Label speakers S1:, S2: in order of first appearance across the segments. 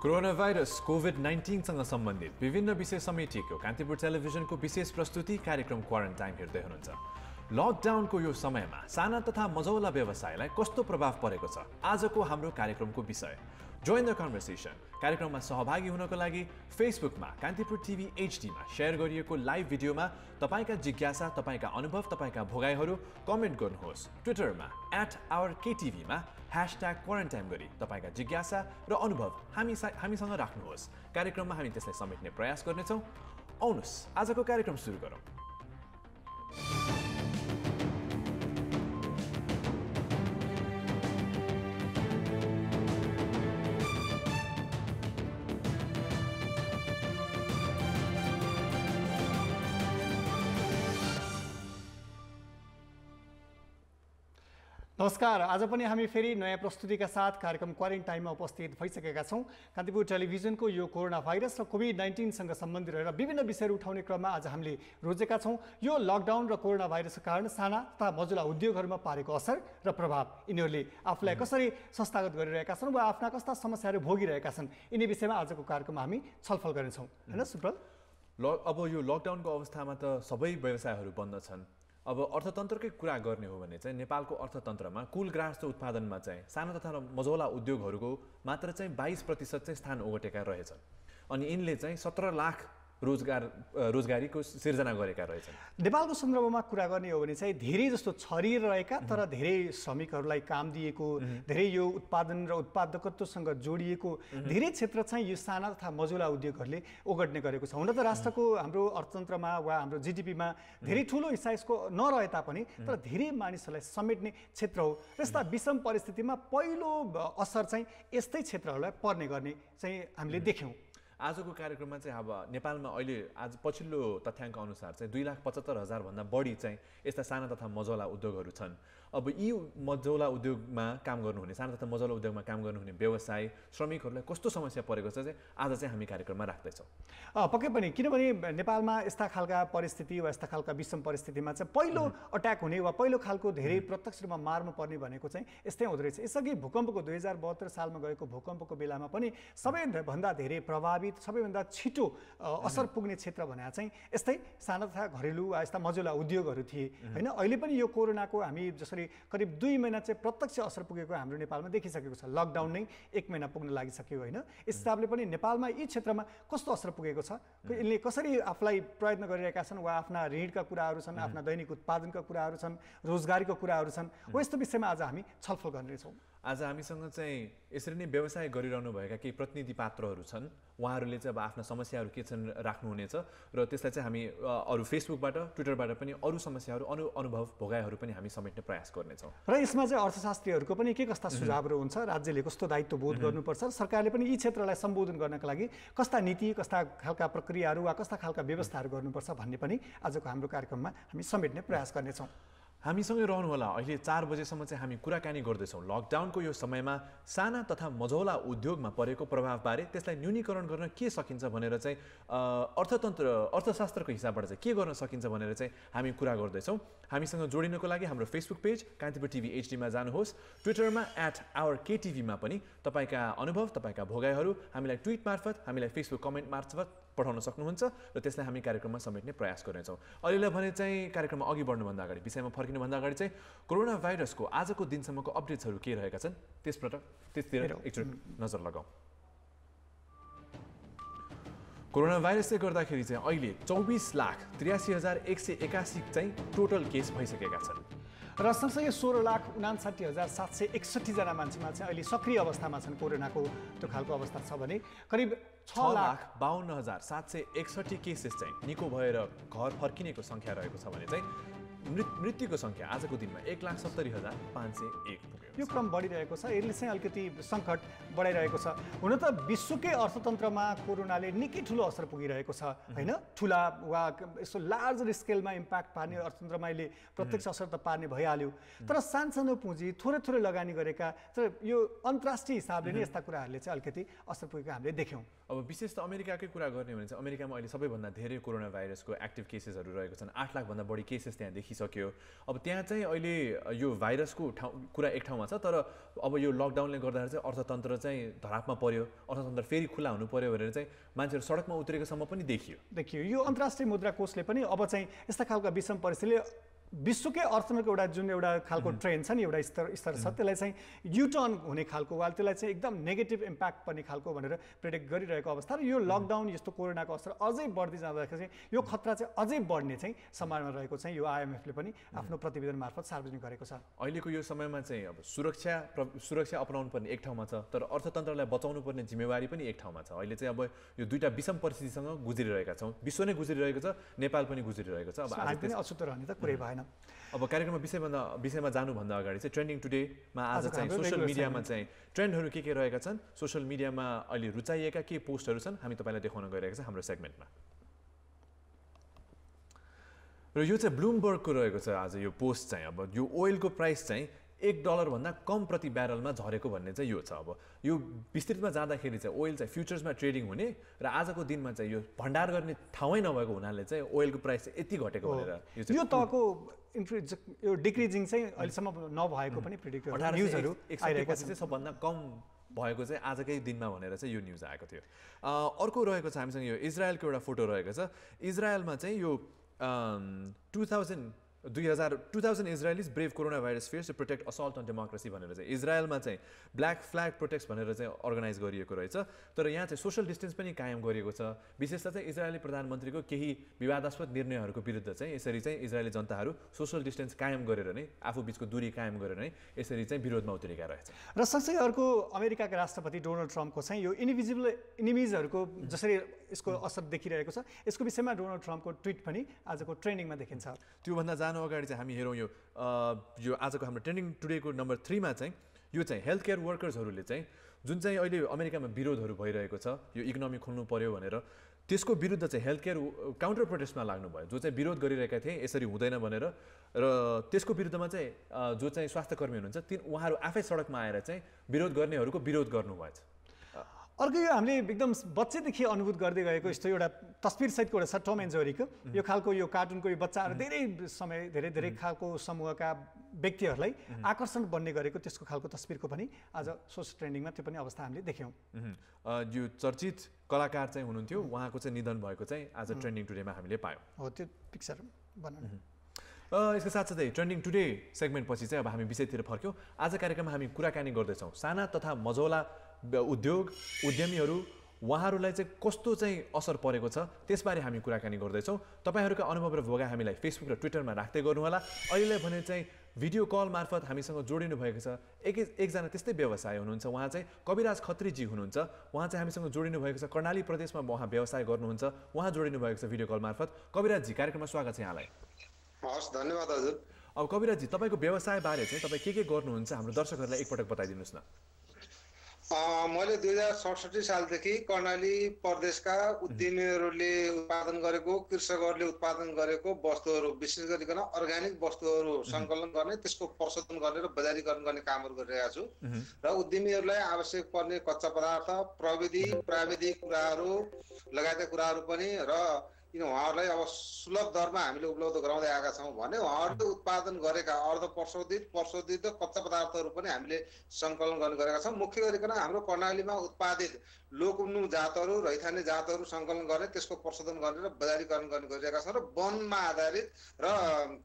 S1: Corona virus COVID-19 सँग सम्बन्धित विभिन्न विषय समेटिएको कान्तिपुर टेलिभिजनको विशेष प्रस्तुति कार्यक्रम क्वारेन्टाइन हेर्दै हुनुहुन्छ। लकडाउनको यो समयमा साना तथा मझौला व्यवसायलाई कस्तो प्रभाव परेको छ आजको हाम्रो कार्यक्रमको विषय। जोइन द कन्भर्सेसन कार्यक्रममा सहभागी हुनको लागि फेसबुकमा कान्तिपुर टिभी एचडीमा शेयर गरिएको लाइभ भिडियोमा तपाईका जिज्ञासा, तपाईका अनुभव, तपाईका भोगाइहरू कमेन्ट गर्नुहोस्। ट्विटरमा @OurKTV मा #क्वारेन्टाइन गरी तपाईका जिज्ञासा र अनुभव हामीसँग राख्नुहोस्। कार्यक्रममा हामी त्यसलाई समेट्ने प्रयास गर्नेछौँ। आउनुहोस् आजको कार्यक्रम सुरु गरौँ।
S2: नमस्कार, आज पनि हामी फेरि नयाँ प्रस्तुतिका साथ कार्यक्रम क्वारेन्टाइनमा उपस्थित भइसकेका छौँ। कान्तिपुर टेलिभिजनको यो कोरोना भाइरस र कोभिड-19 सँग सम्बन्धित रहेर विभिन्न विषयहरू उठाउने क्रममा आज हामीले रोजेका छौँ। यो लकडाउन र कोरोना भाइरसको कारण साना तथा मझौला उद्योगहरूमा पारेको असर र प्रभाव, यिनीहरूले आफूलाई कसरी संस्थागत गरिरहेका छन् वा आफ्ना कस्ता समस्याहरू भोगिरहेका छन्, यिनी विषयमा आजको कार्यक्रममा हामी छलफल गर्नेछौँ, हैन सुब्रत?
S1: अब यो लकडाउनको अवस्थामा त सबै व्यवसायहरू बन्द छन्। अब अर्थतन्त्रकै कुरा गर्ने हो भने चाहिँ नेपालको अर्थतन्त्रमा कुल ग्राहस्थ उत्पादनमा चाहिँ साना तथा मझौला उद्योगहरूको मात्र चाहिँ 22% चाहिँ स्थान ओगटेका रहेछन्। अनि यिनले चाहिँ 17 लाख रोजगारीको सिर्जना गरेका रहेछन्।
S2: नेपालको सन्दर्भमा कुरा गर्ने हो भने चाहिँ धेरै जस्तो छरिरहेका तर धेरै श्रमिकहरूलाई काम दिएको, धेरै यो उत्पादन र उत्पादकत्वसँग जोडिएको धेरै क्षेत्र चाहिँ यो साना तथा मझौला उद्योगहरूले ओगट्ने गरेको छ। हुन त राष्ट्रको हाम्रो अर्थतन्त्रमा वा हाम्रो जिडिपीमा धेरै ठुलो हिस्सा यसको नरहे तापनि तर धेरै मानिसहरूलाई समेट्ने क्षेत्र हो। र यस्ता विषम परिस्थितिमा पहिलो असर चाहिँ यस्तै क्षेत्रहरूलाई पर्ने गर्ने चाहिँ हामीले देख्यौँ।
S1: आजको कार्यक्रममा चाहिँ अब नेपालमा अहिले आज पछिल्लो तथ्याङ्क अनुसार चाहिँ 2,75,000 भन्दा बढी चाहिँ यस्ता साना तथा मझौला उद्योगहरू छन्। अब यी मझौला उद्योगमा काम गर्नुहुने, साना तथा मझौला उद्योगमा काम गर्नुहुने व्यवसाय श्रमिकहरूलाई कस्तो समस्या परेको छ चाहिँ आज चाहिँ हामी कार्यक्रममा राख्दैछौँ।
S2: पक्कै पनि, किनभने नेपालमा यस्ता खालका परिस्थिति वा यस्ता खालका विषम परिस्थितिमा चाहिँ पहिलो अट्याक हुने वा पहिलो खालको धेरै प्रत्यक्ष रूपमा मार्नु पर्ने भनेको चाहिँ यस्तै हुँदो रहेछ। यसअघि भूकम्पको 2072 सालमा गएको भूकम्पको बेलामा पनि सबैभन्दा धेरै प्रभावित, सबैभन्दा छिटो असर पुग्ने क्षेत्र भने चाहिँ यस्तै साना तथा घरेलु वा यस्ता मझौला उद्योगहरू थिए, होइन? अहिले पनि यो कोरोनाको हामी जसरी करिब 2 महिना चाहिँ प्रत्यक्ष असर पुगेको हाम्रो नेपालमा देखिसकेको छ। लकडाउन नै 1 महिना पुग्न लागिसक्यो, होइन? यस हिसाबले पनि नेपालमा यी क्षेत्रमा कस्तो असर पुगेको छ, यिनले कसरी आफूलाई प्रयत्न गरिरहेका छन् वा आफ्ना ऋणका कुराहरू छन्, आफ्ना दैनिक उत्पादनका कुराहरू छन्, रोजगारीको कुराहरू छन्, यस्तो विषयमा आज हामी छलफल गर्नेछौँ।
S1: आज हामीसँग चाहिँ यसरी नै व्यवसाय गरिरहनु भएका केही प्रतिनिधि पात्रहरू छन्। उहाँहरूले चाहिँ अब आफ्ना समस्याहरू के छन् राख्नुहुनेछ र त्यसलाई चाहिँ हामी अरू फेसबुकबाट, ट्विटरबाट पनि अरू समस्याहरू, अनुभव, भोगाइहरू पनि हामी समेट्ने प्रयास गर्नेछौँ।
S2: र यसमा चाहिँ अर्थशास्त्रीहरूको पनि के कस्ता सुझावहरू हुन्छ, राज्यले कस्तो दायित्व बोध गर्नुपर्छ, सरकारले पनि यी क्षेत्रलाई सम्बोधन गर्नका लागि कस्ता नीति, कस्ता खालका प्रक्रियाहरू वा कस्ता खालका व्यवस्थाहरू गर्नुपर्छ भन्ने पनि आजको हाम्रो कार्यक्रममा हामी समेट्ने प्रयास गर्नेछौँ।
S1: हामीसँगै रहनुहोला। अहिले 4 बजेसम्म चाहिँ हामी कुराकानी गर्दैछौँ लकडाउनको यो समयमा साना तथा मझौला उद्योगमा परेको प्रभावबारे, त्यसलाई न्यूनीकरण गर्न के सकिन्छ भनेर चाहिँ अर्थशास्त्रको हिसाबबाट चाहिँ के गर्न सकिन्छ भनेर चाहिँ हामी कुरा गर्दैछौँ। हामीसँग जोडिनको लागि हाम्रो फेसबुक पेज कान्तिपुर टिभी एचडीमा जानुहोस्। ट्विटरमा @OurKTV मा पनि तपाईँका अनुभव, तपाईँका भोगाइहरू हामीलाई ट्विट मार्फत, हामीलाई फेसबुक कमेन्ट मार्फत पठाउन सक्नुहुन्छ र त्यसलाई हामी कार्यक्रममा समेट्ने प्रयास गर्नेछौँ। अहिलेलाई भने चाहिँ कार्यक्रममा अघि बढ्नुभन्दा अगाडि, विषयमा फर्किनुभन्दा अगाडि चाहिँ कोरोना भाइरसको आजको दिनसम्मको अपडेट्सहरू के रहेका छन् त्यसतिर एकचोटि नजर लगाउँ। कोरोना भाइरसले गर्दाखेरि चाहिँ अहिले 24,83,181 चाहिँ टोटल केस भइसकेका छन्
S2: र सँगसँगै 16,59,761 जना मान्छेमा चाहिँ अहिले सक्रिय अवस्थामा छन्। कोरोनाको त्यो खालको अवस्था छ भने करिब
S1: 6,52,761 केसेस चाहिँ निको भएर घर फर्किनेको सङ्ख्या रहेको छ भने चाहिँ मृत्युको सङ्ख्या आजको दिनमा 1,70,501 पुग्यो।
S2: यो क्रम बढिरहेको छ। यसले चाहिँ अलिकति सङ्कट बढाइरहेको छ। हुन त विश्वकै अर्थतन्त्रमा कोरोनाले निकै ठुलो असर पुगिरहेको छ, होइन? ठुला वा यसो लार्ज स्केलमा इम्प्याक्ट पार्ने अर्थतन्त्रमा यसले प्रत्यक्ष असर त पार्ने भइहाल्यो। तर सानसानो पुँजी, थोरै थोरै लगानी गरेका, तर यो अन्तर्राष्ट्रिय हिसाबले नै यस्ता कुराहरूले चाहिँ अलिकति असर पुगेको हामीले देख्यौँ।
S1: अब विशेष त अमेरिकाकै कुरा गर्ने भने चाहिँ अमेरिकामा अहिले सबैभन्दा धेरै कोरोना भाइरसको एक्टिभ केसेसहरू रहेको छन्। 8 लाखभन्दा बढी केसेस त्यहाँ देखिसकेको देखिसक्यो। अब त्यहाँ चाहिँ अहिले यो भाइरसको कुरा एक ठाउँमा छ, तर अब यो लकडाउनले गर्दाखेरि चाहिँ अर्थतन्त्र चाहिँ धरापमा पर्यो, अर्थतन्त्र फेरि खुला हुनु पर्यो भनेर चाहिँ मान्छेहरू सडकमा उत्रेकोसम्म पनि देखियो।
S2: यो अन्तर्राष्ट्रिय मुद्रा कोषले पनि अब चाहिँ यस्ता खालका विषम परिस्थितिले विश्वकै अर्थतन्त्रको एउटा जुन एउटा खालको ट्रेन्ड छ नि, एउटा स्तर छ, त्यसलाई चाहिँ युटर्न हुने खालको वा त्यसलाई चाहिँ एकदम नेगेटिभ इम्प्याक्ट पर्ने खालको भनेर प्रेडिक्ट गरिरहेको अवस्था र यो लकडाउन यस्तो कोरोनाको असर अझै बढ्दै जाँदाखेरि चाहिँ यो खतरा चाहिँ अझै बढ्ने चाहिँ सम्भावना रहेको चाहिँ यो IMF ले पनि आफ्नो प्रतिवेदन मार्फत सार्वजनिक गरेको छ।
S1: अहिलेको यो समयमा चाहिँ अब सुरक्षा अपनाउनु पर्ने एक ठाउँमा छ, तर अर्थतन्त्रलाई बचाउनु पर्ने जिम्मेवारी पनि एक ठाउँमा छ। अहिले चाहिँ अब यो दुईटा विषम परिस्थितिसँग गुज्रिरहेका छौँ, विश्व नै गुज्रिरहेको छ, नेपाल पनि गुज्रिरहेको छ। अब आज
S2: पनि अछुतो रहने त कुरै भएन।
S1: अब कार्यक्रममा विषयमा जानुभन्दा अगाडि चाहिँ ट्रेन्डिङ टुडेमा आज चाहिँ सोसियल मिडियामा चाहिँ ट्रेन्डहरू के रहेका छन्, सोसियल मिडियामा अहिले रुचाइएका के पोस्टहरू छन्, हामी तपाईँलाई देखाउन गइरहेका छ हाम्रो सेगमेन्टमा। र यो चाहिँ ब्लुमबर्गको रहेको छ आज यो पोस्ट चाहिँ। अब यो ओइलको प्राइस चाहिँ $1 भन्दा कम प्रति ब्यारलमा झरेको भन्ने चाहिँ यो छ। अब यो विस्तृतमा जाँदाखेरि चाहिँ ओइल चाहिँ फ्युचर्समा ट्रेडिङ हुने र आजको दिनमा चाहिँ यो भण्डार गर्ने ठाउँै नभएको हुनाले चाहिँ ओइलको प्राइस चाहिँ यति घटेको भनेर
S2: यो तहको यो डिक्रिजिङ चाहिँ अहिलेसम्म नभएको पनि प्रिडिक्ट न्युजहरू आइरहेको छ।
S1: सबभन्दा कम भएको चाहिँ आजकै दिनमा भनेर चाहिँ यो न्युज आएको थियो। अर्को रहेको छ हामीसँग यो इजरायलको एउटा फोटो रहेको छ। इजरायलमा चाहिँ यो 2000 Israelis brave corona virus fears to protect assault on democracy भनेर चाहिँ इजरायलमा चाहिँ ब्ल्याक फ्ल्याग प्रोटेक्ट भनेर चाहिँ अर्गनाइज गरिएको रहेछ। तर यहाँ चाहिँ सोसल डिस्टेन्स पनि कायम गरिएको छ। विशेषतः चाहिँ इजरायली प्रधानमन्त्रीको केही विवादास्पद निर्णयहरूको विरुद्ध चाहिँ यसरी चाहिँ इजरायली जनताहरू सोसल डिस्टेन्स कायम गरेर नै, आफू बिचको दूरी कायम गरेर नै यसरी चाहिँ विरोधमा उत्रिएका रहेछ।
S2: र सँगसँगै अर्को अमेरिकाका राष्ट्रपति डोनाल्ड ट्रम्पको चाहिँ यो इन्भिजिबल इनिमिजहरूको जसरी यसको असर देखिरहेको छ, यसको विषयमा डोनाल्ड ट्रम्पको ट्विट पनि आजको ट्रेन्डिङमा देखिन्छ।
S1: त्योभन्दा जानु अगाडि चाहिँ हामी हेरौँ यो आजको हाम्रो ट्रेन्डिङ टुडेको नम्बर 3 मा चाहिँ यो चाहिँ हेल्थ केयर वर्कर्सहरूले चाहिँ जुन चाहिँ अहिले अमेरिकामा विरोधहरू भइरहेको छ, यो इकोनोमी खोल्नु पर्यो भनेर, त्यसको विरुद्ध चाहिँ हेल्थ केयर काउन्टर प्रोटेस्टमा लाग्नुभयो। जो चाहिँ विरोध गरिरहेका थिए यसरी हुँदैन भनेर, र त्यसको विरुद्धमा चाहिँ जो चाहिँ स्वास्थ्यकर्मी हुनुहुन्छ उहाँहरू आफै सडकमा आएर चाहिँ विरोध गर्नेहरूको विरोध गर्नुभएछ।
S2: अर्को यो हामीले एकदम बच्चैदेखि अनुभूत गर्दै गएको यस्तो एउटा तस्बिरसहितको एउटा छ टम एन्ड जेरीको यो खालको यो कार्टुनको यो बच्चाहरू धेरै समय धेरै खालको समूहका व्यक्तिहरूलाई आकर्षण बन्ने गरेको त्यसको खालको तस्बिरको पनि आज सोसियल ट्रेन्डिङमा त्यो पनि अवस्था हामीले देख्यौँ।
S1: यो चर्चित कलाकार चाहिँ हुनुहुन्थ्यो, उहाँको चाहिँ निधन भएको चाहिँ आज ट्रेन्डिङ टुडेमा हामीले पायौँ।
S2: हो, त्यो पिक्चर बनाउनु।
S1: यसको साथसाथै ट्रेन्डिङ टुडे सेगमेन्ट पछि चाहिँ अब हामी विषयतिर फर्क्यौँ। आज कार्यक्रममा हामी कुराकानी गर्दैछौँ साना तथा मझौला उद्यमीहरू, उहाँहरूलाई चाहिँ कस्तो चाहिँ असर परेको छ त्यसबारे हामी कुराकानी गर्दैछौँ। तपाईँहरूका अनुभव र भोगा हामीलाई फेसबुक र ट्विटरमा राख्दै गर्नुहोला। अहिले भने चाहिँ भिडियो कल मार्फत हामीसँग जोडिनु भएको छ एकजना त्यस्तै व्यवसाय हुनुहुन्छ, उहाँ चाहिँ कविराज खत्रीजी हुनुहुन्छ। उहाँ चाहिँ हामीसँग जोडिनु भएको छ, कर्णाली प्रदेशमा उहाँ व्यवसाय गर्नुहुन्छ, उहाँ जोडिनु भएको छ भिडियो कल मार्फत। कविराजजी, कार्यक्रममा स्वागत छ यहाँलाई।
S3: हस्, धन्यवाद हजुर।
S1: अब कविराजजी, तपाईँको व्यवसायबारे चाहिँ तपाईँ के गर्नुहुन्छ हाम्रो दर्शकहरूलाई एकपटक बताइदिनुहोस् न।
S3: मैले 2067 सालदेखि कर्णाली प्रदेशका उद्यमीहरूले उत्पादन गरेको, कृषकहरूले उत्पादन गरेको वस्तुहरू, विशेष गरिकन अर्ग्यानिक वस्तुहरू सङ्कलन गर्ने, त्यसको प्रशोधन गर्ने र बजारीकरण गर्ने कामहरू गरिरहेको छु। र उद्यमीहरूलाई आवश्यक पर्ने कच्चा पदार्थ, प्राविधिक कुराहरू लगायतका कुराहरू पनि र उहाँहरूलाई अब सुलभ दरमा हामीले उपलब्ध गराउँदै आएका छौँ भने उहाँहरूले उत्पादन गरेका अर्ध प्रशोधित कच्चा पदार्थहरू पनि हामीले सङ्कलन गर्ने गरेका छौँ। मुख्य गरिकन हाम्रो कर्णालीमा उत्पादित लोकुन्नु जातहरू, रैथाने जातहरू सङ्कलन गर्ने, त्यसको प्रशोधन गर्ने र बजारीकरण गर्ने गरिरहेका छौँ। र वनमा आधारित र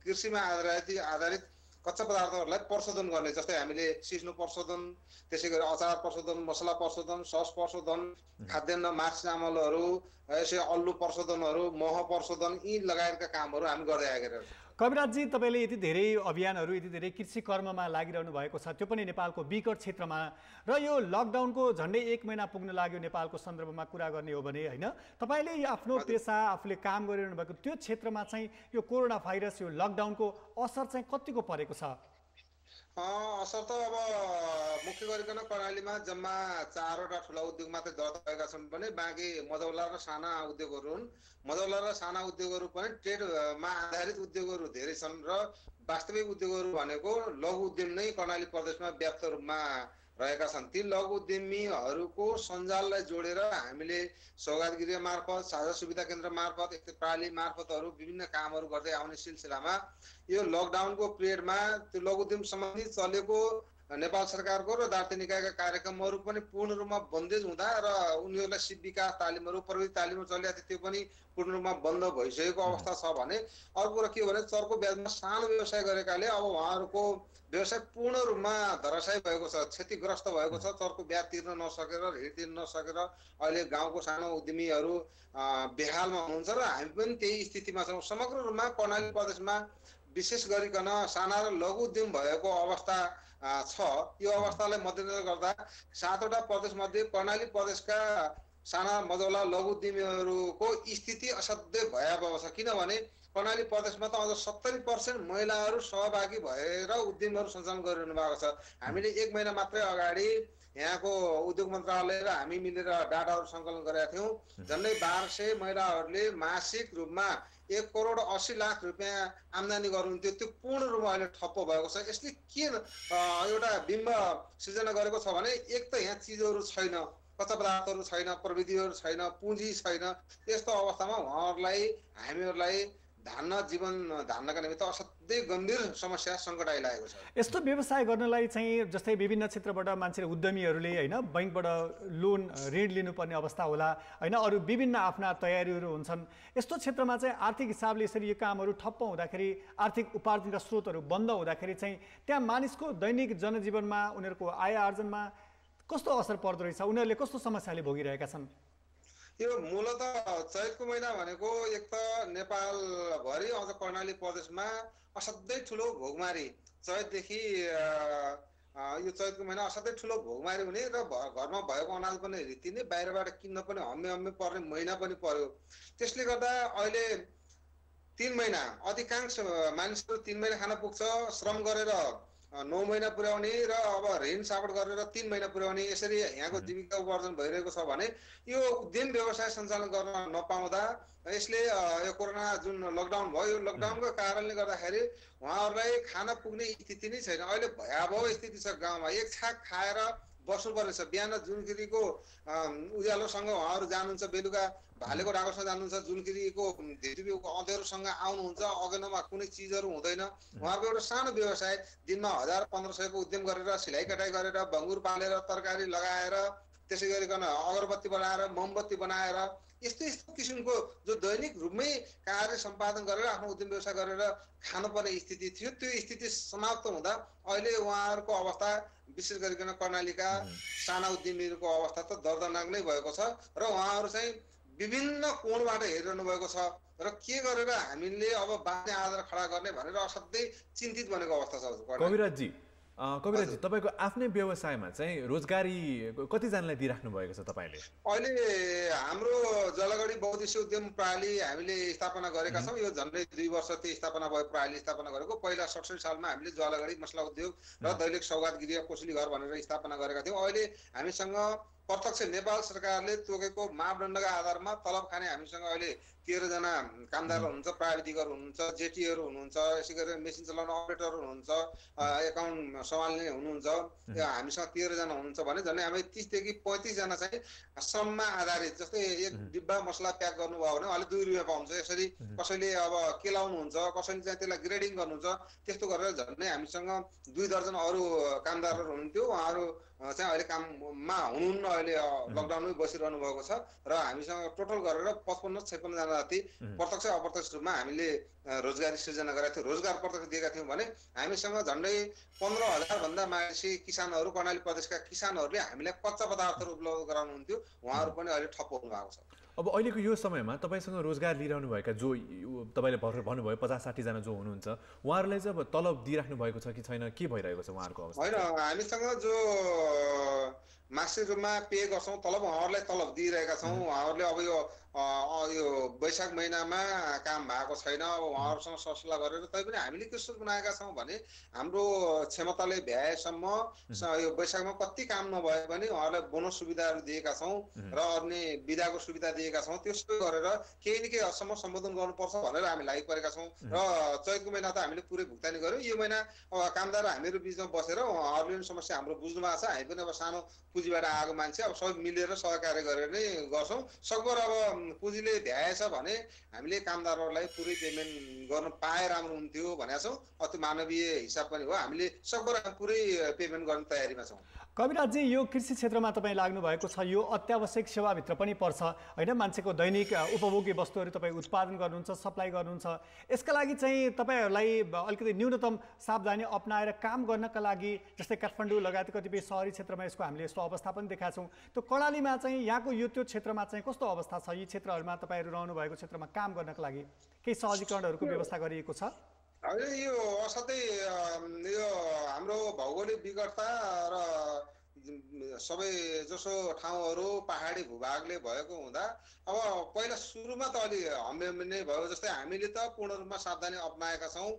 S3: कृषिमा आधारित कच्चा पदार्थहरूलाई प्रशोधन गर्ने, जस्तै हामीले सिस्नो प्रशोधन, त्यसै गरी अचार प्रशोधन, मसला प्रशोधन, सस प्रशोधन, खाद्यान्न मार्च चामलहरू, यसै अल्लु प्रशोधनहरू, मह प्रशोधन, यी लगायतका कामहरू हामी गर्दै आएका छौँ।
S2: कविराजजी, तपाईँले यति धेरै अभियानहरू, यति धेरै कृषि कर्ममा लागिरहनु भएको छ, त्यो पनि नेपालको विकट क्षेत्रमा, र यो लकडाउनको झन्डै 1 महिना पुग्न लाग्यो नेपालको सन्दर्भमा कुरा गर्ने हो भने, होइन, तपाईँले आफ्नो पेसा आफूले काम गरिरहनु भएको त्यो क्षेत्रमा चाहिँ यो कोरोना भाइरस, यो लकडाउनको असर चाहिँ कतिको परेको छ?
S3: असर त अब मुख्य गरिकन कर्णालीमा जम्मा 4वटा ठुला उद्योग मात्रै दर्ता भएका छन् भने बाँकी मझौला र साना उद्योगहरू हुन्। मझौला र साना उद्योगहरू पनि ट्रेडमा आधारित उद्योगहरू धेरै छन् र वास्तविक उद्योगहरू भनेको लघु उद्यम नै कर्णाली प्रदेशमा व्याप्त रूपमा रहेका छन्। ती लघु उद्यमीहरूको सञ्जाललाई जोडेर हामीले सौगात गृह मार्फत, साझा सुविधा केन्द्र मार्फत, यस्तै प्रणाली मार्फतहरू विभिन्न कामहरू गर्दै आउने सिलसिलामा यो लकडाउनको पिरियडमा त्यो लघु उद्यम सम्बन्धी चलेको नेपाल सरकारको र दार्ती निकायका कार्यक्रमहरू पनि पूर्ण रूपमा बन्देज हुँदा र उनीहरूलाई सिप विकास तालिमहरू, प्रविधि तालिमहरू चलिरहेको थियो, त्यो पनि पूर्ण रूपमा बन्द भइसकेको अवस्था छ भने अर्को कुरा के हो भने चर्को ब्याजमा सानो व्यवसाय गरेकाले अब उहाँहरूको व्यवसाय पूर्ण रूपमा धराशायी भएको छ, क्षतिग्रस्त भएको छ। चर्को ब्याज तिर्न नसकेर, ऋण तिर्न नसकेर अहिले गाउँको सानो उद्यमीहरू बेहालमा हुनुहुन्छ र हामी पनि त्यही स्थितिमा छौँ। समग्र रूपमा कर्णाली प्रदेशमा विशेष गरिकन साना र लघु उद्यम भएको अवस्था छ। यो अवस्थालाई मध्यनजर गर्दा 7वटा प्रदेशमध्ये कर्णाली प्रदेशका साना मझौला लघु उद्यमीहरूको स्थिति असाध्यै भयावह छ। किनभने कर्णाली प्रदेशमा त अझ 70% महिलाहरू सहभागी भएर उद्यमहरू सञ्चालन गरिरहनु भएको छ। हामीले 1 महिना मात्रै अगाडि यहाँको उद्योग मन्त्रालय र हामी मिलेर डाटाहरू सङ्कलन गरेका थियौँ। झन्डै 1200 महिलाहरूले मासिक रूपमा 1,80,00,000 रुपियाँ आम्दानी गर्नुहुन्थ्यो। त्यो पूर्ण रूपमा अहिले ठप्प भएको छ। यसले के एउटा बिम्ब सृजना गरेको छ भने एक त यहाँ चिजहरू छैन, कच्चा पदार्थहरू छैन, प्रविधिहरू छैन, पुँजी छैन। त्यस्तो अवस्थामा उहाँहरूलाई हामीहरूलाई जीवन धान्नका निमित्त असाध्यै गम्भीर समस्या सङ्कट आइरहेको छ।
S2: यस्तो व्यवसाय गर्नलाई चाहिँ जस्तै विभिन्न क्षेत्रबाट मान्छेले उद्यमीहरूले होइन बैंकबाट लोन ऋण लिनुपर्ने अवस्था होला होइन, अरू विभिन्न आफ्ना तयारीहरू हुन्छन्। यस्तो क्षेत्रमा चाहिँ आर्थिक हिसाबले यसरी यो कामहरू ठप्प हुँदाखेरि, आर्थिक उपार्जनका स्रोतहरू बन्द हुँदाखेरि चाहिँ त्यहाँ मानिसको दैनिक जनजीवनमा, उनीहरूको आय आर्जनमा कस्तो असर पर्दो रहेछ, उनीहरूले कस्तो समस्याले भोगिरहेका छन्?
S3: यो मूलत चैतको महिना भनेको एक त नेपालभरि अझ कर्णाली प्रदेशमा असाध्यै ठुलो भोगमारी, चैतदेखि यो चैतको महिना असाध्यै ठुलो भोगमारी हुने र घरमा भएको अनाज पनि रीतिने, बाहिरबाट किन्न पनि हम्मे पर्ने महिना पनि पर्यो। त्यसले गर्दा अहिले 3 महिना अधिकांश मानिसहरू 3 महिना खान पुग्छ, श्रम गरेर 9 महिना पुर्याउने र अब ऋण सापट गरेर 3 महिना पुर्याउने, यसरी यहाँको जीविका उपार्जन भइरहेको छ भने यो उद्यम व्यवसाय सञ्चालन गर्न नपाउँदा यसले यो कोरोना जुन लकडाउन भयो, यो लकडाउनको कारणले गर्दाखेरि उहाँहरूलाई खान पुग्ने स्थिति नै छैन। अहिले भयावह स्थिति छ। गाउँमा एक छाक खाएर बस्नुपर्ने छ। बिहान जुनगिरीको उज्यालोसँग उहाँहरू जानुहुन्छ, बेलुका भालेको डाँगोसँग जानुहुन्छ, जुनगिरीको धितुको अँध्यारोसँग आउनुहुन्छ, अगेनामा कुनै चिजहरू हुँदैन। उहाँहरूको एउटा सानो व्यवसाय, दिनमा 1000-1500को उद्यम गरेर सिलाइ कटाइ गरेर भङ्गुर पालेर तरकारी लगाएर त्यसै गरिकन अगरबत्ती बनाएर मोमबत्ती बनाएर यस्तो किसिमको जो दैनिक रूपमै कार्य सम्पादन गरेर आफ्नो उद्यम व्यवसाय गरेर खानुपर्ने स्थिति थियो, त्यो स्थिति समाप्त हुँदा अहिले उहाँहरूको अवस्था विशेष गरिकन कर्णालीका साना उद्यमीहरूको अवस्था त दर्दनाक नै भएको छ र उहाँहरू चाहिँ विभिन्न कोणबाट हेरिरहनु भएको छ र के गरेर हामीले अब बाँच्ने आधार खडा गर्ने भनेर असाध्यै चिन्तित बनेको अवस्था छ।
S1: कविराजी, तपाईँको आफ्नै व्यवसायमा चाहिँ रोजगारी कतिजनालाई दिइराख्नु भएको छ तपाईँले?
S3: अहिले हाम्रो जलगढी बहुद्देश्य उद्यम प्रणाली हामीले स्थापना गरेका छौँ। यो झन्डै 2 वर्ष त्यो स्थापना भयो, प्रणाली स्थापना गरेको। पहिला 67 सालमा हामीले जलगढी मसला उद्योग र दैलेख सौगात गृह कोसली घर भनेर स्थापना गरेका थियौँ। अहिले हामीसँग प्रत्यक्ष नेपाल सरकारले तोकेको मापदण्डका आधारमा तलब खाने हामीसँग अहिले 13 जना कामदार हुनुहुन्छ, प्राविधिकहरू हुनुहुन्छ, जेटीहरू हुनुहुन्छ, यसै गरेर मेसिन चलाउने अपरेटरहरू हुनुहुन्छ, एकाउन्ट सम्हाल्ने हुनुहुन्छ। हामीसँग 13 जना हुनुहुन्छ भने झन् हामी 30 देखि 35 जना चाहिँ श्रममा आधारित, जस्तै एक डिब्बा मसला प्याक गर्नुभयो भने अहिले 2 रुपियाँ पाउँछ। यसरी कसैले अब केलाउनुहुन्छ, कसैले चाहिँ त्यसलाई ग्रेडिङ गर्नुहुन्छ, त्यस्तो गरेर झन्डै हामीसँग 2 दर्जन अरू कामदारहरू हुनुहुन्थ्यो। उहाँहरू चाहिँ अहिले काममा हुनुहुन्न, अहिले लकडाउनमै बसिरहनु भएको छ र हामीसँग टोटल गरेर 55-56 जना जति प्रत्यक्ष अप्रत्यक्ष रूपमा हामीले रोजगारी सृजना गरेका थियौँ। रोजगार प्रत्यक्ष दिएका थियौँ भने हामीसँग झन्डै 15,000 भन्दा मान्छे किसानहरू, कर्णाली प्रदेशका किसानहरूले हामीलाई कच्चा पदार्थहरू उपलब्ध गराउनुहुन्थ्यो। उहाँहरू पनि अहिले ठप्प हुनु भएको छ।
S1: अब अहिलेको यो समयमा तपाईँसँग रोजगार लिइरहनु भएका जो तपाईँले भन्नुभयो 50-60 जना जो हुनुहुन्छ, उहाँहरूलाई चाहिँ अब तलब दिइराख्नु भएको छ कि छैन, के भइरहेको छ उहाँहरूको अवस्था?
S3: होइन, हामीसँग जो मासिक रूपमा पे गर्छौँ तलब, उहाँहरूलाई तलब दिइरहेका छौँ। उहाँहरूले अब यो वैशाख महिनामा काम भएको छैन, उहाँहरूसँग सरसल्लाह गरेर तैपनि हामीले के सुरु बनाएका छौँ भने हाम्रो क्षमताले भ्याएसम्म यो वैशाखमा कति काम नभए पनि उहाँहरूलाई बोनस सुविधाहरू दिएका छौँ र अन्य विधाको सुविधा दिएका छौँ। त्यसो गरेर केही न केही हदसम्म सम्बोधन गर्नुपर्छ भनेर हामी लागिपरेका छौँ र चैतको महिना त हामीले पुरै भुक्तानी गर्यौँ। यो महिना अब कामदार हामीहरू बिचमा बसेर उहाँहरूले पनि समस्या हाम्रो बुझ्नु भएको छ। हामी पनि अब सानो पुँजीबाट आएको मान्छे अब सबै मिलेर सहकार्य गरेर नै गर्छौँ। सकभर अब पुँजीले भ्याएछ भने हामीले कामदारहरूलाई पुरै पेमेन्ट गर्न पाए राम्रो हुन्थ्यो भनेका छौँ। त्यो मानवीय हिसाब पनि हो, हामीले सकभर पुरै पेमेन्ट गर्ने तयारीमा छौँ।
S2: कविराजजी, यो कृषि क्षेत्रमा तपाईँ लाग्नु भएको छ, यो अत्यावश्यक सेवाभित्र पनि पर्छ होइन? मान्छेको दैनिक उपभोग्य वस्तुहरू तपाईँ उत्पादन गर्नुहुन्छ, सप्लाई गर्नुहुन्छ। यसका लागि चाहिँ तपाईँहरूलाई अलिकति न्यूनतम सावधानी अपनाएर काम गर्नका लागि, जस्तै काठमाडौँ लगायत कतिपय सहरी क्षेत्रमा यसको हामीले यस्तो अवस्था पनि देखाएको छौँ। त्यो कर्णालीमा चाहिँ यहाँको यो त्यो क्षेत्रमा चाहिँ कस्तो अवस्था छ? यी क्षेत्रहरूमा तपाईँहरू रहनु भएको क्षेत्रमा काम गर्नका लागि केही सहजीकरणहरूको व्यवस्था गरिएको छ?
S3: अहिले यो असाध्यै यो हाम्रो भौगोलिक विकटता र सबै जसो ठाउँहरू पहाडी भूभागले भएको हुँदा अब पहिला सुरुमा त अलि हम्मे नै भयो। जस्तै हामीले त पूर्ण रूपमा सावधानी अपनाएका छौँ।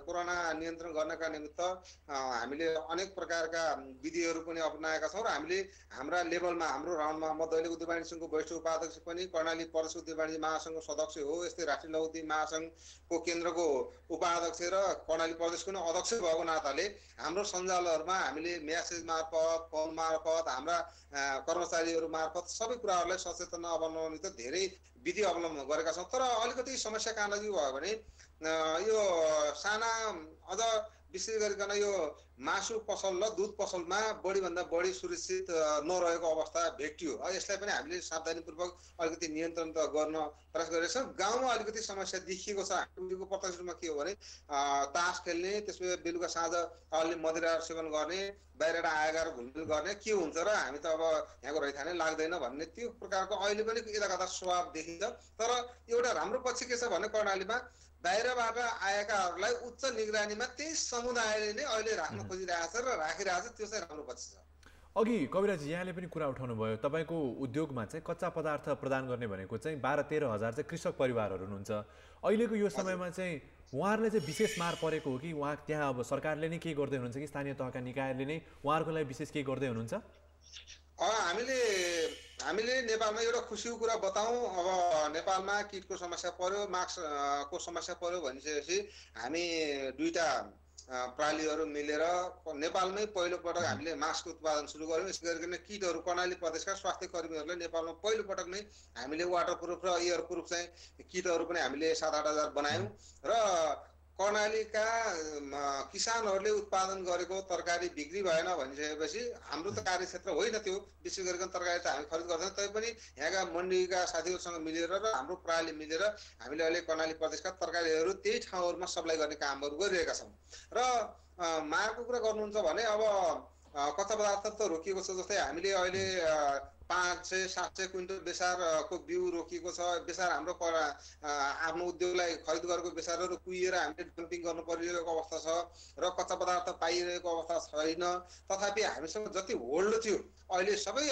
S3: कोरोना नियन्त्रण गर्नका निमित्त हामीले अनेक प्रकारका विधिहरू पनि अपनाएका छौँ र हामीले हाम्रा लेभलमा हाम्रो राउन्डमा म दैनिक उद्योग वाणिज्य सङ्घको वरिष्ठ उपाध्यक्ष पनि, कर्णाली प्रदेश उद्योग वाणिज्य महासङ्घको सदस्य हो, यस्तै राष्ट्रिय लघु उद्योग महासङ्घको केन्द्रको उपाध्यक्ष र कर्णाली प्रदेशको नै अध्यक्ष भएको नाताले हाम्रो सञ्जालहरूमा हामीले म्यासेज मार्फत, फोन मार्फत, हाम्रा कर्मचारीहरू मार्फत सबै कुराहरूलाई सचेतना बनाउने त धेरै विधि अवलम्बन गरेका छौँ। तर अलिकति समस्या कहाँ लागि भयो भने यो साना अझ विशेष गरिकन यो मासु पसल र दुध पसलमा बढीभन्दा बढी सुरक्षित नरहेको अवस्था भेटियो। यसलाई पनि हामीले सावधानीपूर्वक अलिकति नियन्त्रण त गर्न प्रयास गरेका छौँ। गाउँमा अलिकति समस्या देखिएको छ। हामीको प्रत्यक्ष रूपमा के हो भने तास खेल्ने, त्यसपछि बेलुका साँझ अलि मदिरा सेवन गर्ने, बाहिरबाट आएर घुलमिल गर्ने के हुन्छ र हामी त अब यहाँको रैथाने लाग्दैन भन्ने त्यो प्रकारको अहिले पनि यता कता स्वभाव देखिन्छ। तर एउटा राम्रो पक्ष के छ भने कर्णालीमा बाहिरबाट आएकाहरूलाई उच्च निगरानीमा त्यही समुदायले नै अहिले राख्न खोजिरहेको छ र राखिरहेको छ। त्यो चाहिँ राम्रो पक्ष छ।
S1: अघि कविराजी यहाँले पनि कुरा उठाउनु भयो, तपाईँको उद्योगमा चाहिँ कच्चा पदार्थ प्रदान गर्ने भनेको चाहिँ 12-13 हजार चाहिँ कृषक परिवारहरू हुनुहुन्छ। अहिलेको यो समयमा चाहिँ उहाँहरूले चाहिँ विशेष मार परेको हो कि उहाँ त्यहाँ अब सरकारले नै के गर्दै हुनुहुन्छ कि स्थानीय तहका निकायले नै उहाँहरूको लागि विशेष के गर्दै हुनुहुन्छ?
S3: हामीले नेपालमा एउटा खुसीको कुरा बताउँ। अब नेपालमा किटको समस्या पर्यो, मास्कको समस्या पर्यो भनिसकेपछि हामी दुईटा प्रालीहरू मिलेर नेपालमै पहिलो पटक हामीले मास्क उत्पादन सुरु गर्यौँ। यसै गरिकन किटहरू कर्णाली प्रदेशका स्वास्थ्य कर्मीहरूलाई नेपालमा पहिलो पटक नै हामीले वाटरप्रुफ र एयरप्रुफ चाहिँ किटहरू पनि हामीले 7-8 हजार बनायौँ र कर्णालीका किसानहरूले उत्पादन गरेको तरकारी बिक्री भएन भनिसकेपछि हाम्रो त कार्यक्षेत्र होइन त्यो, विशेष गरिकन तरकारी त हामी खरिद गर्दैनौँ। तैपनि यहाँका मन्डीका साथीहरूसँग मिलेर र हाम्रो प्रणाली मिलेर हामीले अहिले कर्णाली प्रदेशका तरकारीहरू त्यही ठाउँहरूमा सप्लाई गर्ने कामहरू गरिरहेका छौँ। र मागको कुरा गर्नुहुन्छ भने अब कच्चा पदार्थ त रोकिएको छ। जस्तै हामीले अहिले 500-700 क्विन्टल बेसारको बिउ रोकिएको छ। बेसार हाम्रो आफ्नो उद्योगलाई खरिद गरेको बेसारहरू कुहिएर हामीले डम्पिङ गर्नु परिरहेको अवस्था छ र कच्चा पदार्थ पाइरहेको अवस्था छैन। तथापि हामीसँग जति होल्ड थियो अहिले सबै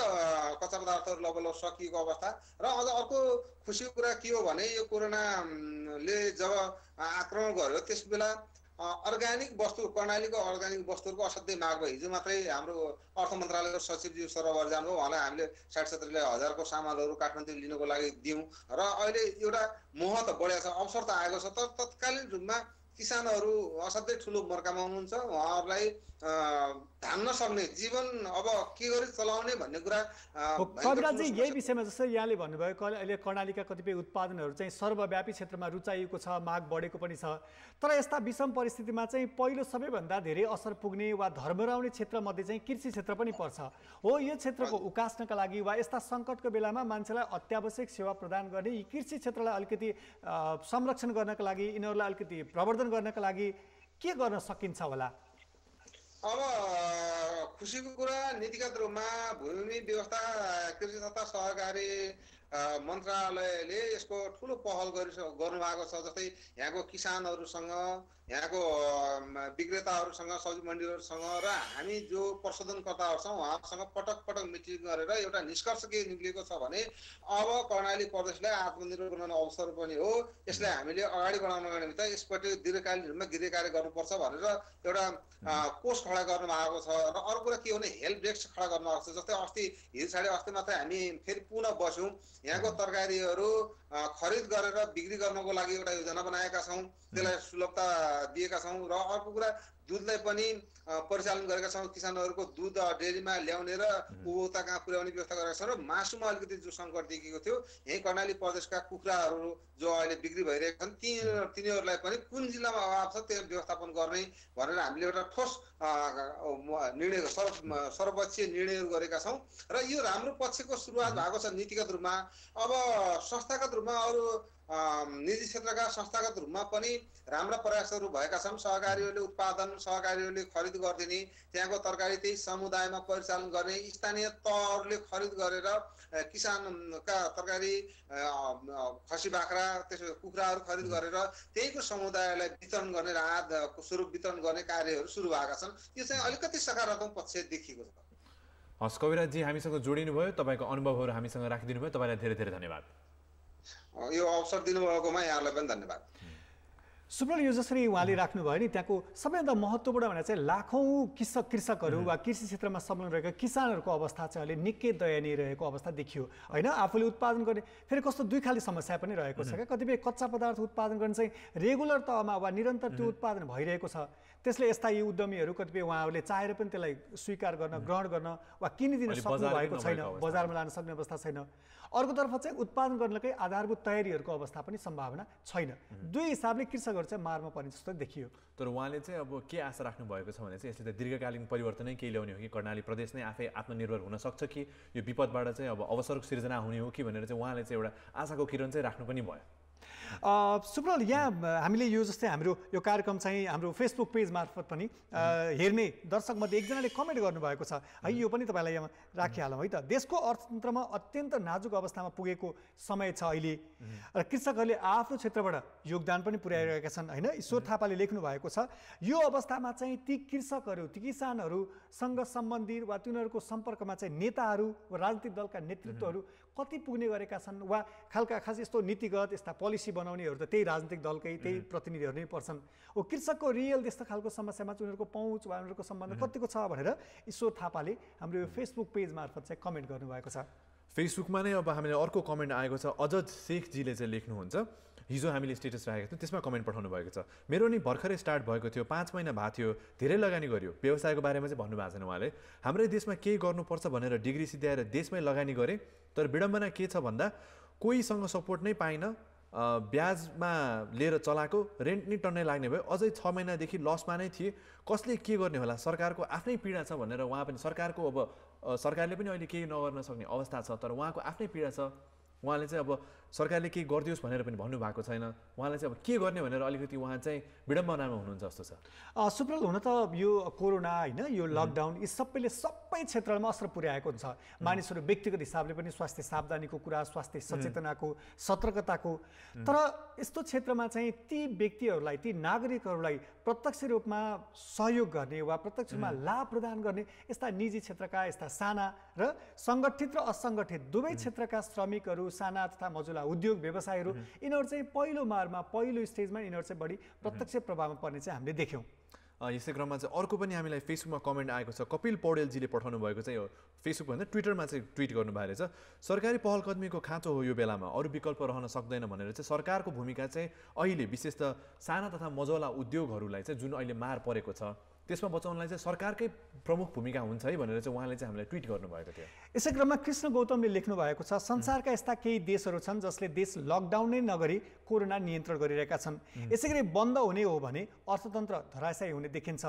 S3: कच्चा पदार्थहरू लगभग सकिएको अवस्था। र अझ अर्को खुसीको कुरा के हो भने यो कोरोनाले जब आक्रमण गर्यो त्यस बेला अर्ग्यानिक वस्तु, कर्णालीको अर्ग्यानिक वस्तुहरूको असाध्यै माग भयो। हिजो मात्रै हाम्रो अर्थ मन्त्रालयको सचिवज्यू सरोवर जानुभयो, उहाँलाई हामीले 60-70 हजारको सामानहरू काठमाडौँ लिनको लागि दियौँ र अहिले एउटा मोह त बढेको छ, अवसर त आएको छ। तर तत्कालीन रूपमा किसानहरू असाध्यै ठुलो मर्कामा हुनुहुन्छ। उहाँहरूलाई धान्न सक्ने जीवन अब के गरी चलाउने भन्ने कुरा।
S2: कविराजजी, यही विषयमा जस्तै यहाँले भन्नुभयो अहिले कर्णालीका कतिपय उत्पादनहरू चाहिँ सर्वव्यापी क्षेत्रमा रुचाइएको छ, माग बढेको पनि छ। तर यस्ता विषम परिस्थितिमा चाहिँ पहिलो सबैभन्दा धेरै असर पुग्ने वा धर्मराउने क्षेत्रमध्ये चाहिँ कृषि क्षेत्र पनि पर्छ हो। यो क्षेत्रको उकास्नका लागि वा यस्ता सङ्कटको बेलामा मान्छेलाई अत्यावश्यक सेवा प्रदान गर्ने यी कृषि क्षेत्रलाई अलिकति संरक्षण गर्नका लागि, यिनीहरूलाई अलिकति प्रवर्धन गर्नका लागि के गर्न सकिन्छ होला?
S3: अब खुसीको कुरा नीतिगत रूपमा भूमि व्यवस्था कृषि तथा सहकारी मन्त्रालयले यसको ठुलो पहल गर्नुभएको छ। जस्तै यहाँको किसानहरूसँग यहाँको विक्रेताहरूसँग सब्जी मन्डीहरूसँग र हामी जो प्रशोधनकर्ताहरू छौँ उहाँहरूसँग पटक पटक मिटिङ गरेर एउटा निष्कर्ष के निक्लिएको छ भने अब कर्णाली प्रदेशलाई आत्मनिर्भर बनाउने अवसर पनि हो, यसलाई हामीले अगाडि बढाउनको निमित्त यसपट्टि दीर्घकालीन रूपमा गृह कार्य गर्नुपर्छ भनेर एउटा कोष खडा गर्नु भएको छ। र अरू कुरा के हो भने हेल्प डेस्क खडा गर्नु भएको छ। जस्तै अस्ति हिजो साढे अस्ति मात्रै हामी फेरि पुनः बस्यौँ, यहाँको तरकारीहरू खरिद गरेर बिक्री गर्नको लागि एउटा योजना बनाएका छौँ, त्यसलाई सुलभता दिएका छौँ। र अर्को कुरा दुधलाई पनि परिचालन गरेका छौँ, किसानहरूको दुध डेरीमा ल्याउने र उपभोक्ता कहाँ पुर्याउने व्यवस्था गरेका छौँ। र मासुमा अलिकति जो सङ्कट देखिएको थियो, यहीँ कर्णाली प्रदेशका कुखुराहरू जो अहिले बिक्री भइरहेका छन् तिनीहरूलाई पनि कुन जिल्लामा अभाव छ त्यो व्यवस्थापन गर्ने भनेर हामीले एउटा ठोस निर्णय सर्वपक्षीय निर्णयहरू गरेका छौँ। र यो राम्रो पक्षको सुरुवात भएको छ नीतिगत रूपमा। अब संस्थागत रूपमा अरू निजी क्षेत्रका संस्थागत रूपमा पनि राम्रा प्रयासहरू भएका छन्। सहकारीहरूले उत्पादन, सहकारीहरूले खरिद गरिदिने, त्यहाँको तरकारी त्यही समुदायमा परिचालन गर्ने, स्थानीय तहहरूले खरिद गरेर किसानका तरकारी खसी बाख्रा त्यसो कुखुराहरू खरिद गरेर त्यहीको समुदायलाई वितरण गर्ने, राहतको स्वरूप वितरण गर्ने कार्यहरू सुरु भएका छन्। यो चाहिँ अलिकति सकारात्मक पक्ष देखिएको छ।
S1: हस् कविराजजी, हामीसँग जोडिनु भयो, तपाईँको अनुभवहरू हामीसँग राखिदिनु भयो, तपाईँलाई धेरै धेरै धन्यवाद।
S3: यो अवसर दिनुभएकोमा यहाँलाई पनि धन्यवाद।
S2: सुब्रल, यो जसरी उहाँले राख्नुभयो नि, त्यहाँको सबैभन्दा महत्त्वपूर्ण भनेर चाहिँ लाखौँ कृषकहरू वा कृषि क्षेत्रमा संलग्न रहेका किसानहरूको अवस्था चाहिँ अहिले निकै दयनीय रहेको अवस्था देखियो होइन। आफूले उत्पादन गर्ने फेरि कस्तो दुई खाले समस्या पनि रहेको छ क्या। कतिपय कच्चा पदार्थ उत्पादन गर्ने चाहिँ रेगुलर तहमा वा निरन्तर त्यो उत्पादन भइरहेको छ, त्यसले यस्ता यी उद्यमीहरू कतिपय उहाँहरूले चाहेर पनि त्यसलाई स्वीकार गर्न, ग्रहण गर्न वा किनिदिन सक्नु भएको छैन, बजारमा लान सक्ने अवस्था छैन। अर्कोतर्फ चाहिँ उत्पादन गर्नकै आधारभूत तयारीहरूको अवस्था पनि सम्भावना छैन। दुई हिसाबले कृषकहरू चाहिँ मारमा पर्ने जस्तो देखियो।
S1: तर उहाँले चाहिँ अब के आशा राख्नु भएको छ भने चाहिँ यसले त दीर्घकालीन परिवर्तनै केही ल्याउने हो कि कर्णाली प्रदेश नै आफै आत्मनिर्भर हुन सक्छ कि यो विपदबाट चाहिँ अब अवसरको सिर्जना हुने हो कि भनेर चाहिँ उहाँले चाहिँ एउटा आशाको किरण चाहिँ राख्नु पनि भयो।
S2: सुब्रल, यहाँ हामीले यो जस्तै हाम्रो यो कार्यक्रम चाहिँ हाम्रो फेसबुक पेज मार्फत पनि हेर्ने दर्शकमध्ये एकजनाले कमेन्ट गर्नुभएको छ है, यो पनि तपाईँलाई यहाँ राखिहालौँ है त। देशको अर्थतन्त्रमा अत्यन्त नाजुक अवस्थामा पुगेको समय छ अहिले र कृषकहरूले आफ्नो क्षेत्रबाट योगदान पनि पुर्याइरहेका छन् होइन। ईश्वर थापाले लेख्नु भएको छ, यो अवस्थामा चाहिँ ती कृषकहरू, ती किसानहरूसँग सम्बन्धित वा तिनीहरूको सम्पर्कमा चाहिँ नेताहरू वा राजनीतिक दलका नेतृत्वहरू कति पुग्ने गरेका छन् वा खास यस्तो नीतिगत यस्ता पोलिसी बनाउनेहरू त त्यही राजनीतिक दलकै त्यही प्रतिनिधिहरू नै पर्छन्। ओ कृषकको रियल त्यस्तो खालको समस्यामा चाहिँ उनीहरूको पहुँच वा उनीहरूको सम्बन्ध कतिको छ भनेर ईश्वर थापाले हाम्रो यो फेसबुक पेज मार्फत चाहिँ कमेन्ट गर्नुभएको छ।
S1: फेसबुकमा नै अब हामीले अर्को कमेन्ट आएको छ, अजद शेखजीले चाहिँ लेख्नुहुन्छ, हिजो हामीले स्टेटस राखेको थियौँ त्यसमा कमेन्ट पठाउनु भएको छ। मेरो नि भर्खरै स्टार्ट भएको थियो, 5 महिना भएको थियो, धेरै लगानी गर्यो, व्यवसायको बारेमा चाहिँ भन्नुभएको छैन उहाँले। हाम्रै देशमा केही गर्नुपर्छ भनेर डिग्री सिद्ध्याएर देशमै लगानी गरेँ, तर विडम्बना के छ भन्दा कोहीसँग सपोर्ट नै पाइनँ, ब्याजमा लिएर चलाएको, रेन्ट नै टन्नै लाग्ने भयो, अझै 6 महिनादेखि लसमा नै थिए, कसले के गर्ने होला, सरकारको आफ्नै पीडा छ भनेर उहाँ पनि सरकारले पनि अहिले केही नगर्न सक्ने अवस्था छ, तर उहाँको आफ्नै पीडा छ। उहाँले चाहिँ अब सरकारले केही गरिदियोस् भनेर पनि भन्नुभएको छैन, उहाँले चाहिँ अब के गर्ने भनेर अलिकति उहाँ चाहिँ विडम्बनामा हुनुहुन्छ जस्तो छ।
S2: सुब्रल, हुन त यो कोरोना होइन, यो लकडाउन, यी सबैले सबै क्षेत्रमा असर पुर्याएको हुन्छ। मानिसहरू व्यक्तिगत हिसाबले पनि स्वास्थ्य सावधानीको कुरा, स्वास्थ्य सचेतनाको, सतर्कताको, तर यस्तो क्षेत्रमा चाहिँ ती व्यक्तिहरूलाई, ती नागरिकहरूलाई प्रत्यक्ष रूपमा सहयोग गर्ने वा प्रत्यक्ष रूपमा लाभ प्रदान गर्ने यस्ता निजी क्षेत्रका, यस्ता साना र सङ्गठित र असङ्गठित दुवै क्षेत्रका श्रमिकहरू, साना तथा मजुला उद्योग व्यवसायहरू, यिनीहरू चाहिँ पहिलो मारमा, पहिलो स्टेजमा यिनीहरू चाहिँ बढी प्रत्यक्ष प्रभावमा पर्ने चाहिँ हामीले देख्यौँ।
S1: यसै क्रममा चाहिँ अर्को पनि हामीलाई फेसबुकमा कमेन्ट आएको छ, कपिल पौडेलजीले पठाउनु भएको चाहिँ यो फेसबुकभन्दा ट्विटरमा चाहिँ ट्विट गर्नुभएको रहेछ, सरकारी पहलकदमीको खाँचो हो यो बेलामा, अरू विकल्प रहन सक्दैन भनेर चाहिँ सरकारको भूमिका चाहिँ अहिले विशेष त साना तथा मझौला उद्योगहरूलाई चाहिँ जुन अहिले मार परेको छ त्यसमा बचाउनलाई चाहिँ सरकारकै प्रमुख भूमिका हुन्छ है भनेर चाहिँ उहाँले चाहिँ हामीलाई ट्विट गर्नुभएको थियो।
S2: यसै क्रममा कृष्ण गौतमले लेख्नु भएको छ, संसारका यस्ता केही देशहरू छन् जसले देश लकडाउन नै नगरी कोरोना नियन्त्रण गरिरहेका छन्। यसै गरी बन्द हुने हो भने अर्थतन्त्र धराशायी हुने देखिन्छ।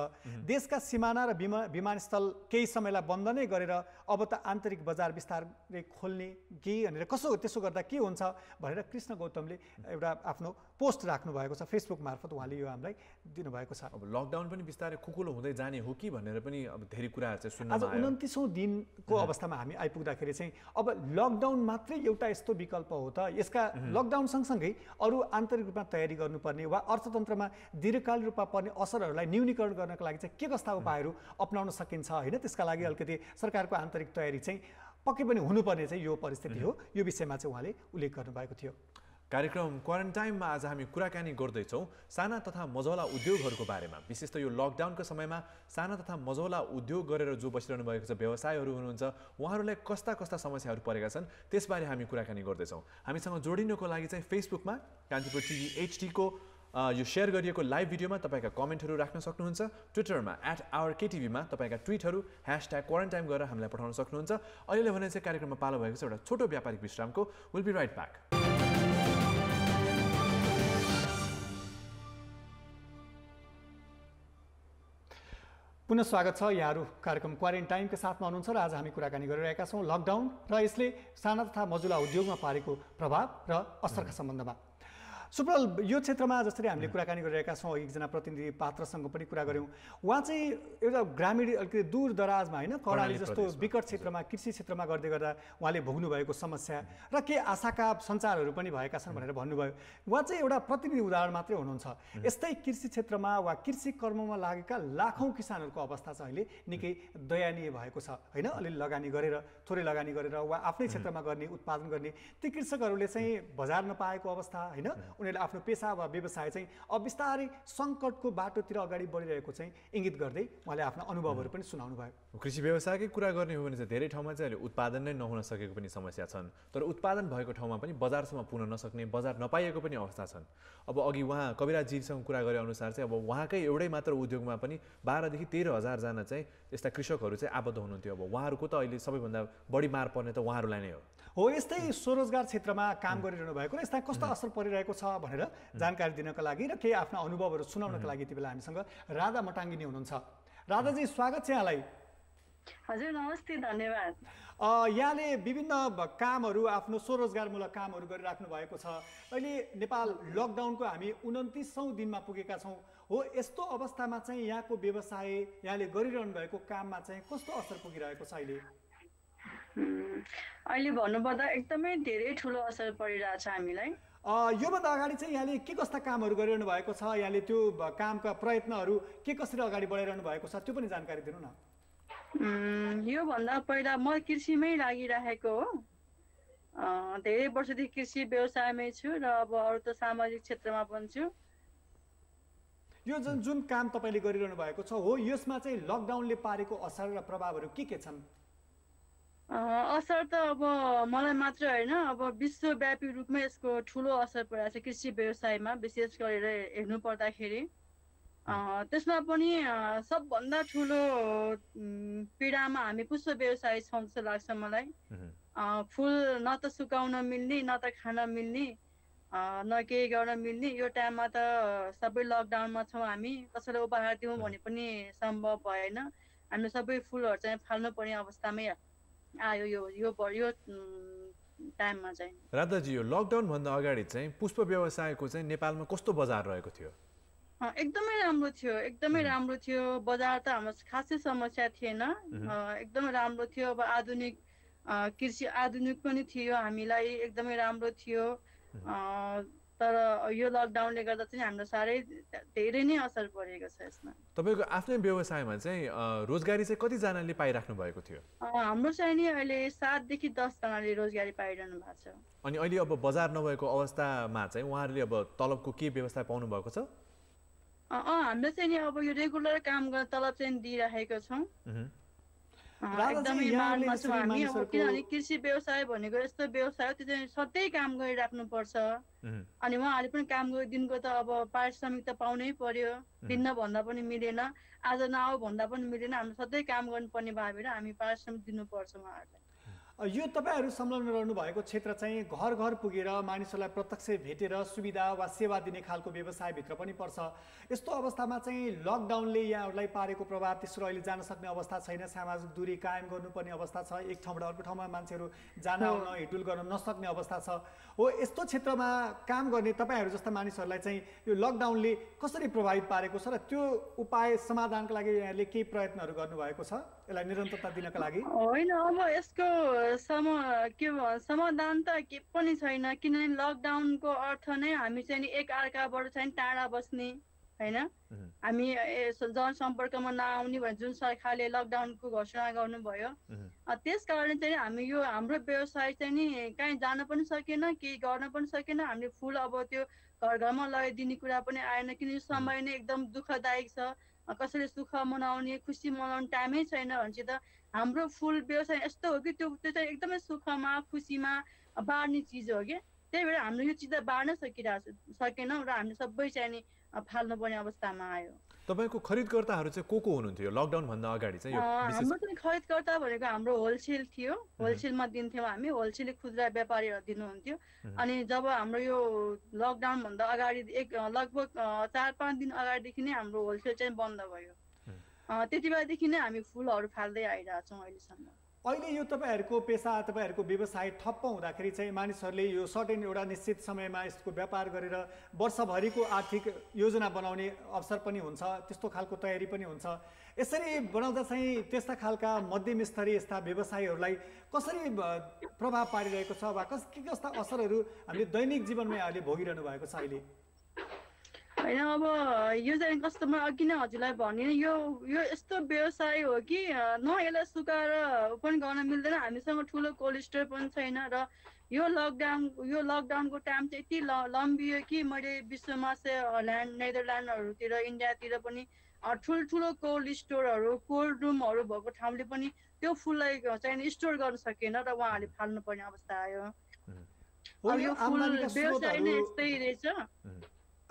S2: देशका सिमाना र विमानस्थल केही समयलाई बन्द नै गरेर अब त आन्तरिक बजार बिस्तारै खोल्ने कि भनेर त्यसो गर्दा के हुन्छ भनेर कृष्ण गौतमले एउटा आफ्नो पोस्ट राख्नु भएको छ फेसबुक मार्फत, उहाँले यो हामीलाई दिनुभएको छ।
S1: अब लकडाउन पनि बिस्तारै खुकुलो हुँदै जाने हो कि भनेर पनि अब धेरै कुराहरू चाहिँ सुन्न
S2: आज
S1: आयो।
S2: 29औं दिनको अवस्थामा हामी आइपुग्दाखेरि चाहिँ अब लकडाउन मात्रै एउटा यस्तो विकल्प हो त? यसका लकडाउन सँगसँगै अरू आन्तरिक रूपमा तयारी गर्नुपर्ने वा अर्थतन्त्रमा दीर्घकालीन रूपमा पर्ने असरहरूलाई न्यूनीकरण गर्नका लागि चाहिँ के कस्ता उपायहरू अपनाउन सकिन्छ होइन? त्यसका लागि अलिकति सरकारको आन्तरिक तयारी चाहिँ पक्कै पनि हुनुपर्ने चाहिँ यो परिस्थिति हो। यो विषयमा चाहिँ उहाँले उल्लेख गर्नुभएको थियो।
S1: कार्यक्रम क्वारेन्टाइनमा आज हामी कुराकानी गर्दैछौँ साना तथा मझौला उद्योगहरूको बारेमा। विशेष त यो लकडाउनको समयमा साना तथा मझौला उद्योग गरेर जो बसिरहनु भएको छ व्यवसायहरू हुनुहुन्छ, उहाँहरूलाई कस्ता कस्ता समस्याहरू परेका छन् त्यसबारे हामी कुराकानी गर्दैछौँ। हामीसँग जोडिनुको लागि चाहिँ फेसबुकमा कान्तिपुर टिभी HD को यो सेयर गरिएको लाइभ भिडियोमा तपाईँका कमेन्टहरू राख्न सक्नुहुन्छ। ट्विटरमा @OurKTV मा तपाईँका ट्विटहरू #quarantine गरेर हामीलाई पठाउन सक्नुहुन्छ। अहिले भने चाहिँ कार्यक्रममा पालो भएको छ एउटा छोटो व्यापारिक विश्रामको। We'll be right back.
S2: पुनः स्वागत छ। यहाँहरू कार्यक्रम क्वारेन्टाइनका साथमा हुनुहुन्छ र आज हामी कुराकानी गरिरहेका छौँ लकडाउन र यसले साना तथा मझौला उद्योगमा पारेको प्रभाव र असरका सम्बन्धमा। सुप्रल, यो क्षेत्रमा जसरी हामीले कुराकानी गरिरहेका छौँ, एकजना प्रतिनिधि पात्रसँग पनि कुरा गऱ्यौँ। उहाँ चाहिँ एउटा ग्रामीण अलिकति दूर दराजमा होइन, कर्णाली जस्तो विकट क्षेत्रमा कृषि क्षेत्रमा गर्दै गर्दा उहाँले भोग्नु भएको समस्या र के आशाका सञ्चारहरू पनि भएका छन् भनेर भन्नुभयो। उहाँ चाहिँ एउटा प्रतिनिधि उदाहरण मात्रै हुनुहुन्छ। यस्तै कृषि क्षेत्रमा वा कृषि कर्ममा लागेका लाखौँ किसानहरूको अवस्था चाहिँ अहिले निकै दयनीय भएको छ होइन? अलिअलि लगानी गरेर, थोरै लगानी गरेर वा आफ्नै क्षेत्रमा गर्ने, उत्पादन गर्ने ती कृषकहरूले चाहिँ बजार नपाएको अवस्था होइन? उनीहरूले आफ्नो पेसा वा व्यवसाय चाहिँ अब बिस्तारै सङ्कटको बाटोतिर अगाडि बढिरहेको चाहिँ इङ्गित गर्दै उहाँले आफ्नो अनुभवहरू पनि सुनाउनु भयो।
S1: कृषि व्यवसायकै कुरा गर्ने हो भने चाहिँ धेरै ठाउँमा चाहिँ अहिले उत्पादन नै नहुन सकेको पनि समस्या छन्। तर उत्पादन भएको ठाउँमा पनि बजारसम्म पुग्न नसक्ने, बजार नपाइएको पनि अवस्था छन्। अब अघि उहाँ कविराजजीसँग कुरा गरे अनुसार चाहिँ अब उहाँकै एउटै मात्र उद्योगमा पनि 12,000 देखि 13,000 जना चाहिँ यस्ता कृषकहरू चाहिँ आबद्ध हुनुहुन्थ्यो। अब उहाँहरूको त अहिले सबैभन्दा बढी मार पर्ने त उहाँहरूलाई नै हो।
S2: यस्तै स्वरोजगार क्षेत्रमा काम गरिरहनु भएको र यसमा कस्तो असर परिरहेको छ भनेर जानकारी दिनका लागि र केही आफ्ना अनुभवहरू सुनाउनका लागि यति बेला हामीसँग राधा मटाङ्गिनी हुनुहुन्छ। राधाजी, स्वागत छ यहाँलाई।
S4: हजुर नमस्ते, धन्यवाद।
S2: यहाँले विभिन्न कामहरू, आफ्नो स्वरोजगारमूलक कामहरू गरिराख्नु भएको छ। अहिले नेपाल लकडाउनको हामी 29औं दिनमा पुगेका छौँ हो। यस्तो अवस्थामा चाहिँ यहाँको व्यवसाय, यहाँले गरिरहनु भएको काममा चाहिँ कस्तो असर पुगिरहेको छ अहिले?
S4: अहिले भन्नुपर्दा एकदमै धेरै ठुलो असर परिरहेछ हामीलाई।
S2: योभन्दा अगाडि चाहिँ यहाँले के कस्ता कामहरू गरिरहनु भएको छ? यहाँले त्यो कामका प्रयत्नहरू के कसरी अगाडि बढाइरहनु भएको छ त्यो पनि जानकारी दिनु न।
S4: योभन्दा पहिला म कृषिमै लागिरहेको हो। धेरै वर्षदेखि कृषि व्यवसायमै छु र अब अरू त सामाजिक क्षेत्रमा पनि छु।
S2: यो जुन काम तपाईँले गरिरहनु भएको छ हो, यसमा चाहिँ लकडाउनले पारेको असर र प्रभावहरू के छन्?
S4: असर त अब मलाई मात्र होइन, अब विश्वव्यापी रूपमा यसको ठुलो असर परेको छ कृषि व्यवसायमा। विशेष गरेर हेर्नु पर्दाखेरि त्यसमा पनि सबभन्दा ठुलो पीडामा हामी पुष्प व्यवसाय छौँ जस्तो लाग्छ मलाई। फुल न त सुकाउन मिल्ने, न त खान मिल्ने, न केही गर्न मिल्ने। यो टाइममा त सबै लकडाउनमा छौँ हामी। कसैलाई उपहार दिउँ भने पनि सम्भव भएन। हामी सबै फुलहरू चाहिँ फाल्नु पर्ने अवस्थामै आयो यो टाइममा चाहिँ।
S1: राधाजी, यो लकडाउन भन्दा अगाडि चाहिँ पुष्प व्यवसायको चाहिँ नेपालमा कस्तो बजार रहेको थियो?
S4: एकदमै राम्रो थियो, एकदमै राम्रो थियो। बजार त हाम्रो खासै समस्या थिएन, एकदमै राम्रो थियो। अब आधुनिक कृषि आधुनिक पनि थियो, हामीलाई एकदमै राम्रो थियो। तर यो लकडाउनले गर्दा चाहिँ हाम्रो साह्रै धेरै नै असर परेको छ यसमा।
S1: तपाईँको आफ्नै व्यवसायमा चाहिँ रोजगारी चाहिँ कतिजनाले पाइराख्नु भएको थियो?
S4: हाम्रो चाहिँ नि अहिले 7 देखि 10 जनाले रोजगारी पाइरहनु भएको छ।
S1: अनि अहिले अब बजार नभएको अवस्थामा चाहिँ उहाँहरूले अब तलबको के व्यवस्था पाउनु भएको छ?
S4: हामीले चाहिँ नि अब यो रेगुलर काम गर्न तलब चाहिँ दिइरहेको छौँ। एकदमै मागमा छौँ हामी। अब किनभने कृषि व्यवसाय भनेको यस्तो व्यवसाय हो, त्यो चाहिँ सधैँ काम गरिराख्नु पर्छ। अनि उहाँहरूले पनि काम गरिदिनुको त अब पारिश्रमिक त पाउनै पर्यो। दिन्न भन्दा पनि मिलेन, आज नआऊ भन्दा पनि मिलेन। हामी सधैँ काम गर्नुपर्ने भएर हामी पारिश्रमिक दिनुपर्छ उहाँहरूलाई।
S2: यो तपाईँहरू संलग्न रहनु भएको क्षेत्र चाहिँ घर घर पुगेर मानिसहरूलाई प्रत्यक्ष भेटेर सुविधा वा सेवा दिने खालको व्यवसायभित्र पनि पर्छ। यस्तो अवस्थामा चाहिँ लकडाउनले यहाँहरूलाई पारेको प्रभाव तेस्रो अहिले जान सक्ने अवस्था छैन, सामाजिक दूरी कायम गर्नुपर्ने अवस्था छ, एक ठाउँबाट अर्को ठाउँमा मान्छेहरू जान आउन हिडुल गर्न नसक्ने अवस्था छ। हो यस्तो क्षेत्रमा काम गर्ने तपाईँहरू जस्ता मानिसहरूलाई चाहिँ यो लकडाउनले कसरी प्रभावित पारेको छ र त्यो उपाय समाधानका लागि यहाँले केही प्रयत्नहरू गर्नुभएको छ यसलाई निरन्तरता दिनका लागि?
S4: होइन, अब यसको समाधान त के पनि छैन, किनभने लकडाउनको अर्थ नै हामी चाहिँ नि एक अर्काबाट चाहिँ टाढा बस्ने होइन, हामी जनसम्पर्कमा नआउने भने जुन सरकारले लकडाउनको घोषणा गर्नुभयो त्यस कारणले चाहिँ हामी यो हाम्रो व्यवसाय चाहिँ नि कहीँ जान पनि सकेन, केही गर्न पनि सकेन। हामीले फुल अब त्यो घर घरमा लगाइदिने कुरा पनि आएन, किन यो समय नै एकदम दुःखदायक छ। कसैले सुख मनाउने खुसी मनाउने टाइमै छैन भनेपछि त हाम्रो फुल व्यवसाय यस्तो हो कि त्यो चाहिँ एकदमै सुखमा खुसीमा बाँड्ने चिज हो कि, त्यही भएर हामीले यो चिज त बाँड्न सकेनौँ र हामीले सबै चाहिँ नि फाल्नुपर्ने अवस्थामा आयो।
S1: तपाईँको खरिदकर्ताहरू चाहिँ को हुनुहुन्थ्यो लकडाउन भन्दा अगाडि चाहिँ?
S4: हाम्रो चाहिँ खरिदकर्ता भनेको हाम्रो होलसेल थियो, होलसेलमा दिन्थ्यौँ हामी, होलसेल खुद्रा व्यापारीहरू दिनुहुन्थ्यो। अनि जब हाम्रो यो लकडाउन भन्दा अगाडि लगभग 4-5 दिन अगाडिदेखि नै हाम्रो होलसेल चाहिँ बन्द भयो। त्यति बेलादेखि नै हामी फुलहरू फाल्दै आइरहेको छौँ अहिलेसम्म।
S2: अहिले यो तपाईँहरूको पेसा तपाईँहरूको व्यवसाय ठप्प हुँदाखेरि चाहिँ मानिसहरूले यो सर्टेन एउटा निश्चित समयमा यसको व्यापार गरेर वर्षभरिको आर्थिक योजना बनाउने अवसर पनि हुन्छ, त्यस्तो खालको तयारी पनि हुन्छ। यसरी बनाउँदा चाहिँ त्यस्ता खालका मध्यम स्तरीय यस्ता व्यवसायीहरूलाई कसरी प्रभाव पारिरहेको छ वा के कस्ता असरहरू हामीले दैनिक जीवनमा यहाँले भोगिरहनु भएको छ अहिले?
S4: होइन, अब यो चाहिँ कस्तो म अघि नै हजुरलाई भने यो यस्तो व्यवसाय हो कि न यसलाई सुकाएर पनि गर्न मिल्दैन, हामीसँग ठुलो कोल्ड स्टोर पनि छैन र यो लकडाउनको टाइम चाहिँ यति लम्बियो कि मैले विश्वमा चाहिँ नेदरल्यान्डहरूतिर इन्डियातिर पनि ठुल्ठुलो कोल्ड स्टोरहरू कोल्ड रुमहरू भएको ठाउँले पनि त्यो फुललाई चाहिँ स्टोर गर्न सकेन र उहाँहरूले फाल्नुपर्ने अवस्था आयो। अब यो फुल व्यवसाय नै यस्तै रहेछ।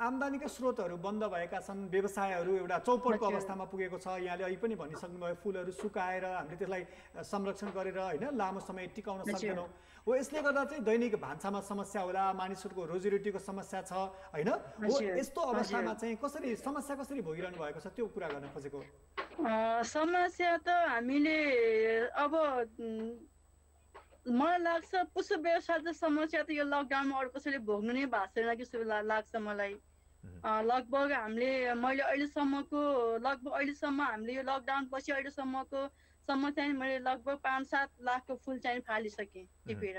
S2: आम्दानीका स्रोतहरू बन्द भएका छन्, व्यवसायहरू एउटा चौपटको अवस्थामा पुगेको छ। यहाँले अहिले पनि भनिसक्नुभयो फुलहरू सुकाएर हामीले त्यसलाई संरक्षण गरेर होइन लामो समय टिकाउन सक्दैनौँ। हो यसले गर्दा चाहिँ दैनिक भान्सामा समस्या होला, मानिसहरूको रोजीरोटीको समस्या छ होइन। हो यस्तो अवस्थामा चाहिँ समस्या कसरी भोगिरहनु भएको छ त्यो कुरा गर्न खोजेको।
S4: समस्या त हामीले अब मलाई लाग्छ पुसो व्यवसायको समस्या त यो लकडाउनमा अरू कसैले भोग्नु नै भएको छैन कि जस्तो लाग्छ मलाई। लगभग मैले अहिलेसम्म हामीले यो लकडाउन पछि अहिलेसम्मको चाहिँ मैले लगभग 5-7 लाखको फुल चाहिँ फालिसकेँ टिपेर।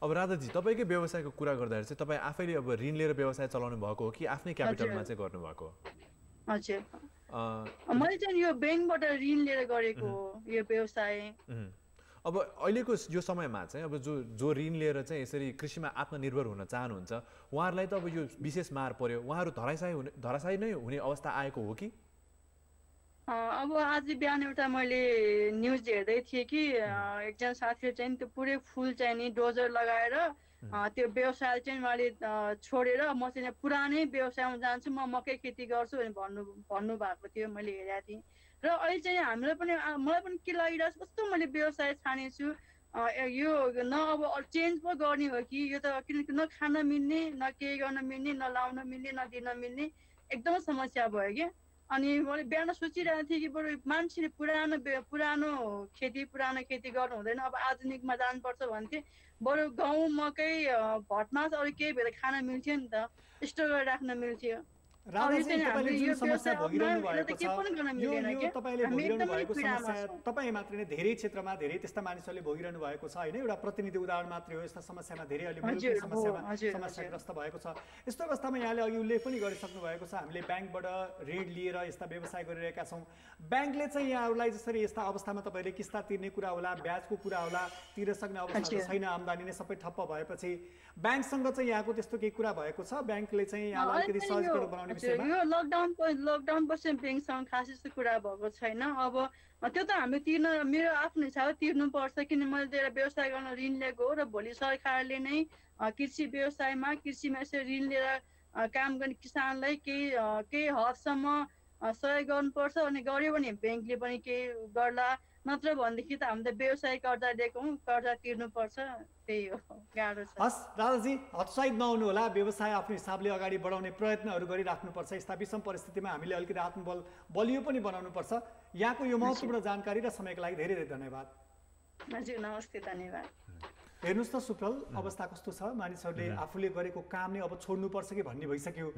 S1: अब राधाजी तपाईँकै व्यवसायको कुरा गर्दाखेरि चाहिँ तपाईँ आफैले अब ऋण लिएर व्यवसाय चलाउनु भएको हो कि आफ्नै क्यापिटलमा चाहिँ गर्नुभएको?
S4: हजुर, मैले चाहिँ यो ब्याङ्कबाट ऋण लिएर गरेको हो यो व्यवसाय।
S1: अब अहिलेको यो समयमा चाहिँ अब जो ऋण लिएर चाहिँ यसरी कृषिमा आत्मनिर्भर हुन चाहनुहुन्छ उहाँहरूलाई त अब यो विशेष मार पर्यो, उहाँहरू धराशायी नै हुने अवस्था आएको हो कि?
S4: अब आज बिहान एउटा मैले न्युज हेर्दै थिएँ कि एकजना साथीले चाहिँ त्यो पुरै फुल चाहिँ नि डोजर लगाएर त्यो व्यवसाय चाहिँ उहाँले छोडेर म चाहिँ पुरानै व्यवसायमा जान्छु, म मकै खेती गर्छु भने भन्नु भएको थियो, मैले हेरेको थिएँ। र अहिले चाहिँ हामीलाई पनि मलाई पनि के लागिरहेको छ कस्तो मैले व्यवसाय छानेछु यो न अब चेन्ज पो गर्ने हो कि यो त, किनकि न खान मिल्ने न केही गर्न मिल्ने न लाउन मिल्ने न दिन मिल्ने एकदमै समस्या भयो क्या। अनि मैले बिहान सोचिरहेको थिएँ कि बरु मान्छेले पुरानो खेती गर्नु हुँदैन, अब आधुनिकमा जानुपर्छ भन्थे, बरु गहुँ मकै भटमास अरू केही भएर खान मिल्थ्यो नि त, स्टोर गरेर राख्न मिल्थ्यो।
S2: राधाजी तपाईँले जुन समस्या भोगिरहनु भएको छ यो तपाईँले भोगिरहनु भएको समस्या तपाईँ मात्रै नै धेरै क्षेत्रमा धेरै त्यस्ता मानिसहरूले भोगिरहनु भएको छ होइन। एउटा प्रतिनिधि उदाहरण मात्रै हो, यस्ता समस्यामा धेरै अहिले समस्याग्रस्त भएको छ। यस्तो अवस्थामा यहाँले अघि उल्लेख पनि गरिसक्नु भएको छ हामीले ब्याङ्कबाट ऋण लिएर यस्ता व्यवसाय गरिरहेका छौँ। ब्याङ्कले चाहिँ यहाँहरूलाई जसरी यस्ता अवस्थामा तपाईँले किस्ता तिर्ने कुरा होला, ब्याजको कुरा होला, तिर्न सक्ने अवस्था छैन, आम्दानी नै सबै ठप्प भएपछि ब्याङ्कसँग चाहिँ यहाँको त्यस्तो केही कुरा भएको छ? ब्याङ्कले चाहिँ यहाँलाई अलिकति सजिलो बनाउने
S4: यो लकडाउन पछि ब्याङ्कसँग खास यस्तो कुरा भएको छैन। अब त्यो त हामीले मेरो आफ्नो हिसाबले तिर्नुपर्छ, किन मैले एउटा व्यवसाय गर्न ऋण लिएको हो र भोलि सरकारले नै कृषिमा यसरी ऋण लिएर काम गर्ने किसानलाई केही हदसम्म सहयोग गर्नुपर्छ। अनि गर्यो भने ब्याङ्कले पनि केही गर्ला, नत्र भनेदेखि त हामीले व्यवसाय कर्जा लिएको हौँ, कर्जा तिर्नुपर्छ, त्यही हो, गाह्रो छ।
S2: हस् राजाजी, हतोत्साहित नहुनु होला, व्यवसाय आफ्नो हिसाबले अगाडि बढाउने प्रयत्नहरू गरिराख्नुपर्छ। यस्ता विषम परिस्थितिमा हामीले अलिकति आत्मबल बलियो पनि बनाउनुपर्छ। यहाँको यो महत्त्वपूर्ण जानकारी र समयको लागि धेरै धेरै धन्यवाद।
S4: हजुर नमस्ते, धन्यवाद।
S2: हेर्नुहोस् त सुप्रल, अवस्था कस्तो छ, मानिसहरूले आफूले गरेको काम नै अब छोड्नुपर्छ कि भन्ने भइसक्यो।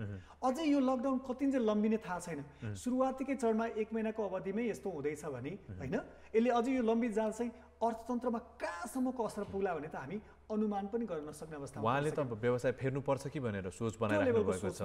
S2: अझै यो लकडाउन कतिन्जेल लम्बिने थाहा छैन। सुरुवातीकै चरणमा 1 महिनाको अवधिमै यस्तो हुँदैछ भने होइन, यसले अझै यो लम्बी जाल चाहिँ अर्थतन्त्रमा कहाँसम्मको असर पुग्ला भने त हामी अनुमान पनि गर्न नसक्ने अवस्था।
S1: उहाँले त व्यवसाय फेर्नुपर्छ कि भनेर सोच बनाइराख्नु भएको छ।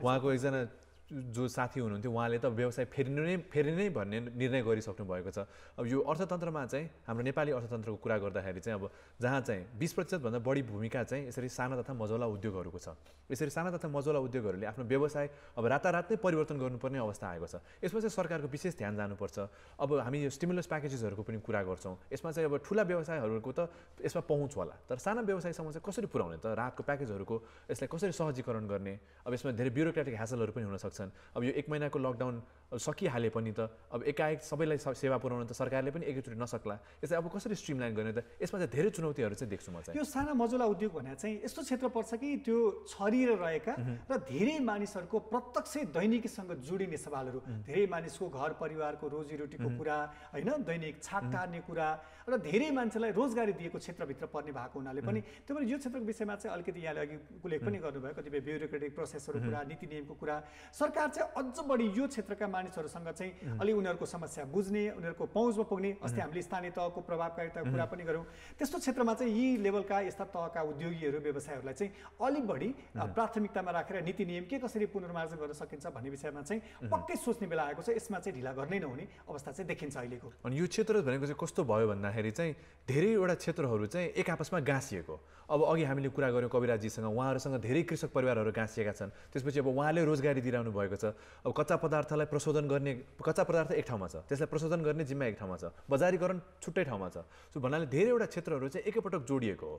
S1: उहाँको एकजना जो साथी हुनुहुन्थ्यो उहाँले त व्यवसाय फेरिनै भन्ने निर्णय गरिसक्नु भएको छ। अब यो अर्थतन्त्रमा चाहिँ हाम्रो नेपाली अर्थतन्त्रको कुरा गर्दाखेरि चाहिँ अब जहाँ चाहिँ 20% भन्दा बढी भूमिका चाहिँ यसरी साना तथा मझौला उद्योगहरूको छ। यसरी साना तथा मझौला उद्योगहरूले आफ्नो व्यवसाय अब रातारात नै परिवर्तन गर्नुपर्ने अवस्था आएको छ। यसमा चाहिँ सरकारको विशेष ध्यान जानुपर्छ। अब हामी यो स्टिमुलस प्याकेजेसहरूको पनि कुरा गर्छौँ। यसमा चाहिँ अब ठुला व्यवसायहरूको त यसमा पहुँच होला, तर साना व्यवसायसम्म चाहिँ कसरी पुर्याउने त, राहतको प्याकेजहरूको यसलाई कसरी सहजीकरण गर्ने। अब यसमा धेरै ब्युरोक्रेटिक ह्यासलहरू पनि हुन सक्छन्। अब यो 1 महिनाको लकडाउन सकिहाले पनि त अब एकाएक सबैलाई सेवा पुर्याउन त सरकारले पनि एकैचोटि नसक्ला। यसलाई अब कसरी स्ट्रिमलाइन गर्ने त, यसमा चाहिँ धेरै चुनौतीहरू चाहिँ देख्छु म चाहिँ।
S2: यो साना मझौला उद्योग भने चाहिँ यस्तो क्षेत्र पर्छ कि त्यो छरिएर रहेका र धेरै मानिसहरूको प्रत्यक्ष दैनिकीसँग जोडिने सवालहरू, धेरै मानिसको घर परिवारको रोजीरोटीको कुरा होइन, दैनिक छाक टार्ने कुरा र धेरै मान्छेलाई रोजगारी दिएको क्षेत्रभित्र पर्ने भएको हुनाले पनि त्यो पनि यो क्षेत्रको विषयमा चाहिँ अलिकति यहाँले अघि उल्लेख पनि गर्नुभयो, कतिपय ब्युरोक्रेटिक प्रोसेसहरू कुरा, नीति नियमको कुरा। सरकार चाहिँ अझ बढी यो क्षेत्रका मानिसहरूसँग चाहिँ अलि उनीहरूको समस्या बुझ्ने, उनीहरूको पहुँचमा पुग्ने, अस्ति हामीले स्थानीय तहको प्रभावकारिताको कुरा पनि गऱ्यौँ, त्यस्तो क्षेत्रमा चाहिँ यी लेभलका यस्ता तहका उद्योगीहरू व्यवसायहरूलाई चाहिँ अलि बढी प्राथमिकतामा राखेर नीति नियम के कसरी पुनर्मार्जन गर्न सकिन्छ भन्ने विषयमा चाहिँ पक्कै सोच्ने बेला आएको छ। यसमा चाहिँ ढिला गर्नै नहुने अवस्था चाहिँ देखिन्छ अहिलेको।
S1: अनि यो क्षेत्र भनेको चाहिँ कस्तो भयो भन्दाखेरि चाहिँ धेरैवटा क्षेत्रहरू चाहिँ एक आपसमा गाँसिएको। अब अघि हामीले कुरा गऱ्यौँ कविराजीसँग, उहाँहरूसँग धेरै कृषक परिवारहरू गाँसिएका छन्। त्यसपछि अब उहाँले रोजगारी दिइरहनु भएको छ। अब कच्चा पदार्थलाई प्रशोधन गर्ने, कच्चा पदार्थ एक ठाउँमा छ, त्यसलाई प्रशोधन गर्ने जिम्मा एक ठाउँमा छ, बजारीकरण छुट्टै ठाउँमा छ। सो भन्नाले धेरैवटा क्षेत्रहरू चाहिँ एकैपटक जोडिएको हो।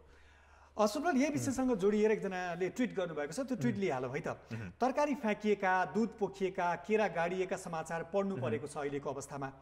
S2: सुब्रत, यही विषयसँग जोडिएर एकजनाले ट्विट गर्नुभएको छ, त्यो ट्विट लिइहालौँ है त। तरकारी फ्याँकिएका, दूध पोखिएका, केरा गाडिएका समाचार पढ्नु परेको छ अहिलेको अवस्थामा।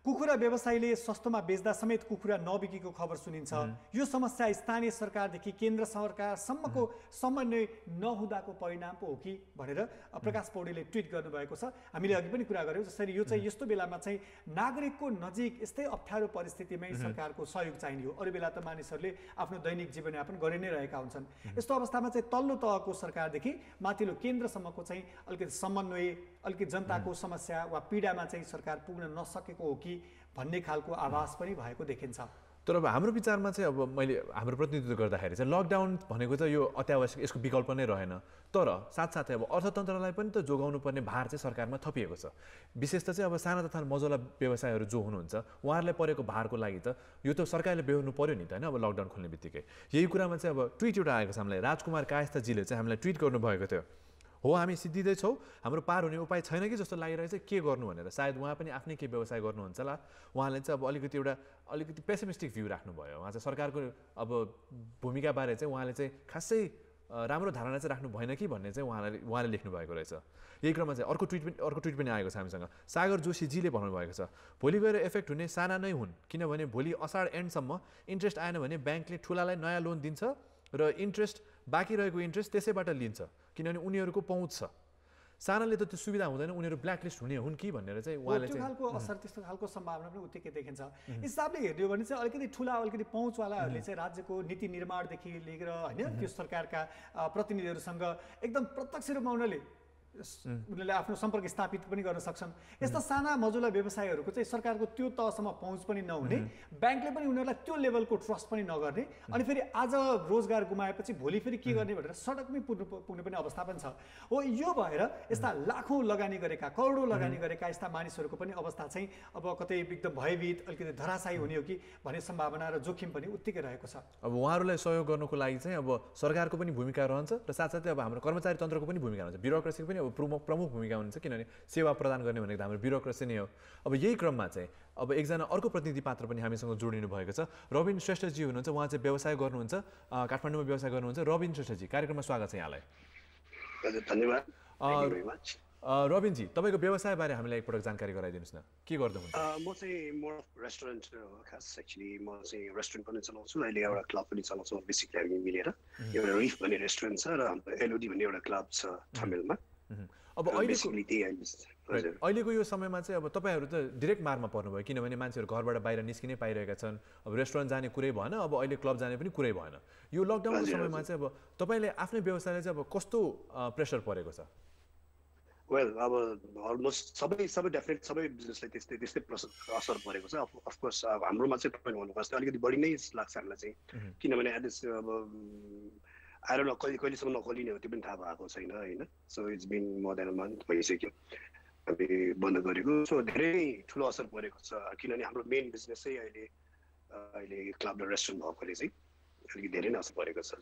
S2: कुखुरा व्यवसायीले सस्तोमा बेच्दा समेत कुखुरा नबिकेको खबर सुनिन्छ। यो समस्या स्थानीय सरकारदेखि केन्द्र सरकारसम्मको समन्वय नहुँदाको परिणाम पो हो कि भनेर प्रकाश पौडेलले ट्विट गर्नुभएको छ। हामीले अघि पनि कुरा गऱ्यौँ, जसरी यो चाहिँ यस्तो बेलामा चाहिँ नागरिकको नजिक यस्तै अप्ठ्यारो परिस्थितिमै सरकारको सहयोग चाहिने हो। अरू बेला त मानिसहरूले आफ्नो दैनिक जीवनयापन गरि नै रहेका हुन्छन्। यस्तो अवस्थामा चाहिँ तल्लो तहको सरकारदेखि माथिल्लो केन्द्रसम्मको चाहिँ अलिकति समन्वय, अलिकति जनताको समस्या वा पीडामा चाहिँ सरकार पुग्न नसकेको हो कि भन्ने खालको आभास पनि भएको देखिन्छ।
S1: तर अब हाम्रो विचारमा चाहिँ अब मैले हाम्रो प्रतिनिधित्व गर्दाखेरि चाहिँ लकडाउन भनेको चाहिँ यो अत्यावश्यक, यसको विकल्प नै रहेन। तर साथसाथै अब अर्थतन्त्रलाई पनि त जोगाउनु पर्ने भार चाहिँ सरकारमा थपिएको छ। विशेष त चाहिँ अब साना तथा मझौला व्यवसायहरू जो हुनुहुन्छ उहाँहरूलाई परेको भारको लागि त यो त सरकारले बेहोर्नु पर्यो नि त होइन। अब लकडाउन खोल्ने बित्तिकै यही कुरामा चाहिँ अब ट्विट एउटा आएको छ हामीलाई। राजकुमार कायस्थजीले चाहिँ हामीलाई ट्विट गर्नुभएको थियो, हो हामी सिद्धिँदैछौँ, हाम्रो पार हुने उपाय छैन कि जस्तो लागिरहेछ, के गर्नु भनेर। सायद उहाँ पनि आफ्नै के व्यवसाय गर्नुहुन्छ होला। उहाँले चाहिँ अब अलिकति पेसिमिस्टिक भ्यू राख्नुभयो। उहाँ चाहिँ सरकारको अब भूमिकाबारे चाहिँ उहाँले चाहिँ खासै राम्रो धारणा चाहिँ राख्नु भएन कि भन्ने चाहिँ उहाँले लेख्नु भएको रहेछ। यही क्रममा चाहिँ अर्को ट्विट पनि आएको छ हामीसँग। सागर जोशीजीले भन्नुभएको छ, भोलि गएर इफेक्ट हुने साना नै हुन्, किनभने भोलि असाढ एन्डसम्म इन्ट्रेस्ट आएन भने ब्याङ्कले ठुलालाई नयाँ लोन दिन्छ र इन्ट्रेस्ट बाँकी रहेको इन्ट्रेस्ट त्यसैबाट लिन्छ, किनभने उनीहरूको पहुँच छ। सानाले त त्यो सुविधा हुँदैन, उनीहरू ब्ल्याकलिस्ट हुने हुन् कि भनेर चाहिँ उहाँले
S2: त्यो खालको असर, त्यस्तो खालको सम्भावना पनि उत्तिकै देखिन्छ। हिसाबले हेर्ने हो भने चाहिँ अलिकति ठुला, अलिकति पहुँचवालाहरूले चाहिँ राज्यको नीति निर्माणदेखि लिएर होइन त्यो सरकारका प्रतिनिधिहरूसँग एकदम प्रत्यक्ष रूपमा उनीहरूले आफ्नो सम्पर्क स्थापित पनि गर्न सक्छन्। यस्ता साना मझौला व्यवसायहरूको चाहिँ सरकारको त्यो तहसम्म पहुँच पनि नहुने, ब्याङ्कले पनि उनीहरूलाई त्यो लेभलको ट्रस्ट पनि नगर्ने, अनि फेरि आज रोजगार गुमाएपछि भोलि फेरि के गर्ने भनेर सडकमै पुग्ने पनि अवस्था पनि छ। हो यो भएर यस्ता लाखौँ लगानी गरेका, करोडौँ लगानी गरेका यस्ता मानिसहरूको पनि अवस्था चाहिँ अब कतै एकदम भयभीत, अलिकति धराशायी हुने हो कि भन्ने सम्भावना र जोखिम पनि उत्तिकै रहेको छ।
S1: अब उहाँहरूलाई सहयोग गर्नको लागि चाहिँ अब सरकारको पनि भूमिका रहन्छ र साथसाथै अब हाम्रो कर्मचारी तन्त्रको पनि भूमिका रहन्छ, ब्युरोक्रेसीको पनि प्रमुख भूमिका हुन्छ, किनभने सेवा प्रदान गर्ने भनेको हाम्रो ब्युरोक्रेसी नै हो। अब यही क्रममा चाहिँ अब एकजना अर्को प्रतिनिधि पात्र पनि हामीसँग जोडिनु भएको छ। रबिन श्रेष्ठजी हुनुहुन्छ, उहाँ चाहिँ व्यवसाय गर्नुहुन्छ, काठमाडौँमा व्यवसाय गर्नुहुन्छ। रबिन श्रेष्ठजी, कार्यक्रममा स्वागत छ यहाँलाई।
S5: धन्यवाद।
S1: रबिनजी तपाईँको व्यवसायबारे हामीलाई एकपटक जानकारी गराइदिनुहोस् न, के गर्नुहुन्छ?
S5: म चाहिँ मोर अफ रेस्टुरेन्ट खास एक्चुअली म चाहिँ रेस्टुरेन्ट पनि चलाउँछु, अहिले एउटा क्लब पनि चलाउँछु बेसिकली हामी मिलेर। एउटा रिफ भन्ने रेस्टुरेन्ट छ र हाम्रो एलओडी भन्ने एउटा क्लब छ ठमेलमा।
S1: अब अहिलेको यो समयमा चाहिँ अब तपाईँहरू त डिरेक्ट मारमा पर्नुभयो, किनभने मान्छेहरू घरबाट बाहिर निस्किनै पाइरहेका छन्। अब रेस्टुरेन्ट जाने कुरै भएन, अब अहिले क्लब जाने पनि कुरै भएन। यो लकडाउनको समयमा चाहिँ अब तपाईँले आफ्नै व्यवसायलाई चाहिँ अब कस्तो प्रेसर परेको छ?
S5: वेल अब अलमोस्ट सबै डेफिनेट सबै बिजनेसलाई त्यस्तै असर परेको छ। अफकोर्स अब हाम्रोमा चाहिँ तपाईँले भन्नुभएको जस्तै अलिकति बढी नै लाग्छ हामीलाई चाहिँ, किनभने एटलिस्ट अब आएर कहिलेसम्म नखोलिने हो त्यो पनि थाहा भएको छैन होइन। So it's been more than a month भइसक्यो हामी बन्द गरेको। सो धेरै ठुलो असर परेको छ, किनभने हाम्रो मेन बिजनेस चाहिँ अहिले क्लब र रेस्टुरेन्ट भएकोले चाहिँ अलिकति धेरै नै असर परेको छ।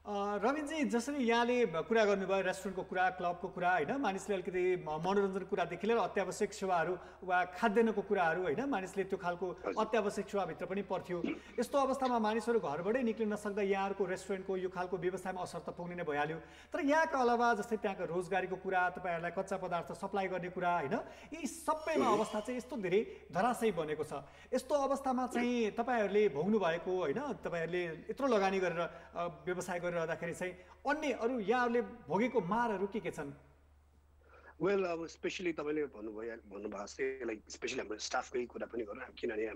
S2: रविनजी, जसरी यहाँले कुरा गर्नुभयो रेस्टुरेन्टको कुरा, क्लबको कुरा होइन, मानिसले अलिकति मनोरञ्जनको कुरादेखि लिएर अत्यावश्यक सेवाहरू वा खाद्यान्नको कुराहरू होइन, मानिसले त्यो खालको अत्यावश्यक सेवाभित्र पनि पर्थ्यो। यस्तो अवस्थामा मानिसहरू घरबाटै निक्लिन नसक्दा यहाँहरूको रेस्टुरेन्टको यो खालको व्यवसायमा असर त पुग्ने नै भइहाल्यो। तर यहाँका अलावा जस्तै त्यहाँको रोजगारीको कुरा, तपाईँहरूलाई कच्चा पदार्थ सप्लाई गर्ने कुरा होइन, यी सबैमा अवस्था चाहिँ यस्तो धेरै धराशयी बनेको छ। यस्तो अवस्थामा चाहिँ तपाईँहरूले भोग्नु भएको होइन, तपाईँहरूले यत्रो लगानी गरेर व्यवसाय रहँदाखेरि चाहिँ अन्य अरू यहाँहरूले भोगेको मारहरू के छन्?
S5: वेल अब स्पेसली तपाईँले भन्नुभएको जस्तै लाइक स्पेसली हाम्रो स्टाफकै कुरा पनि गरौँ, किनभने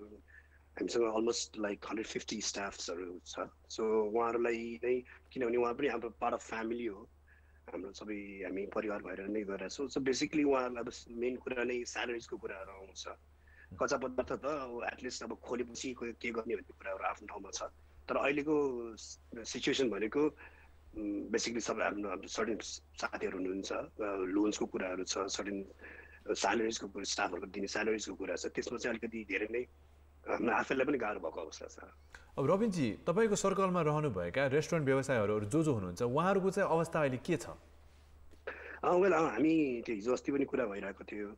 S5: हामीसँग अलमोस्ट लाइक 150 स्टाफ्सहरू छ। सो उहाँहरूलाई नै, किनभने उहाँ पनि हाम्रो पार्ट अफ फ्यामिली हो, हाम्रो सबै हामी परिवार भएर नै गरेर छौँ। सो बेसिकली उहाँहरूलाई अब मेन कुरा नै स्यालेरिजको कुराहरू आउँछ। कच्चा पदार्थ त एटलिस्ट अब खोलेपछि के गर्ने भन्ने कुराहरू आफ्नो ठाउँमा छ। तर अहिलेको सिचुएसन भनेको बेसिकली सबै हाम्रो सर्टेन साथीहरू हुनुहुन्छ, लोन्सको कुराहरू छ, सर्टेन स्यालेरिजको कुरा, स्टाफहरूको दिने स्यालेरिजको कुरा छ, त्यसमा चाहिँ अलिकति धेरै नै हाम्रो आफैलाई पनि गाह्रो भएको अवस्था छ।
S1: अब रबिनजी, तपाईँको सर्कलमा रहनुभएका रेस्टुरेन्ट व्यवसायहरू जो हुनुहुन्छ उहाँहरूको चाहिँ अवस्था अहिले के छ?
S5: वेल हामी त्यो हिजो अस्ति पनि कुरा भइरहेको थियो,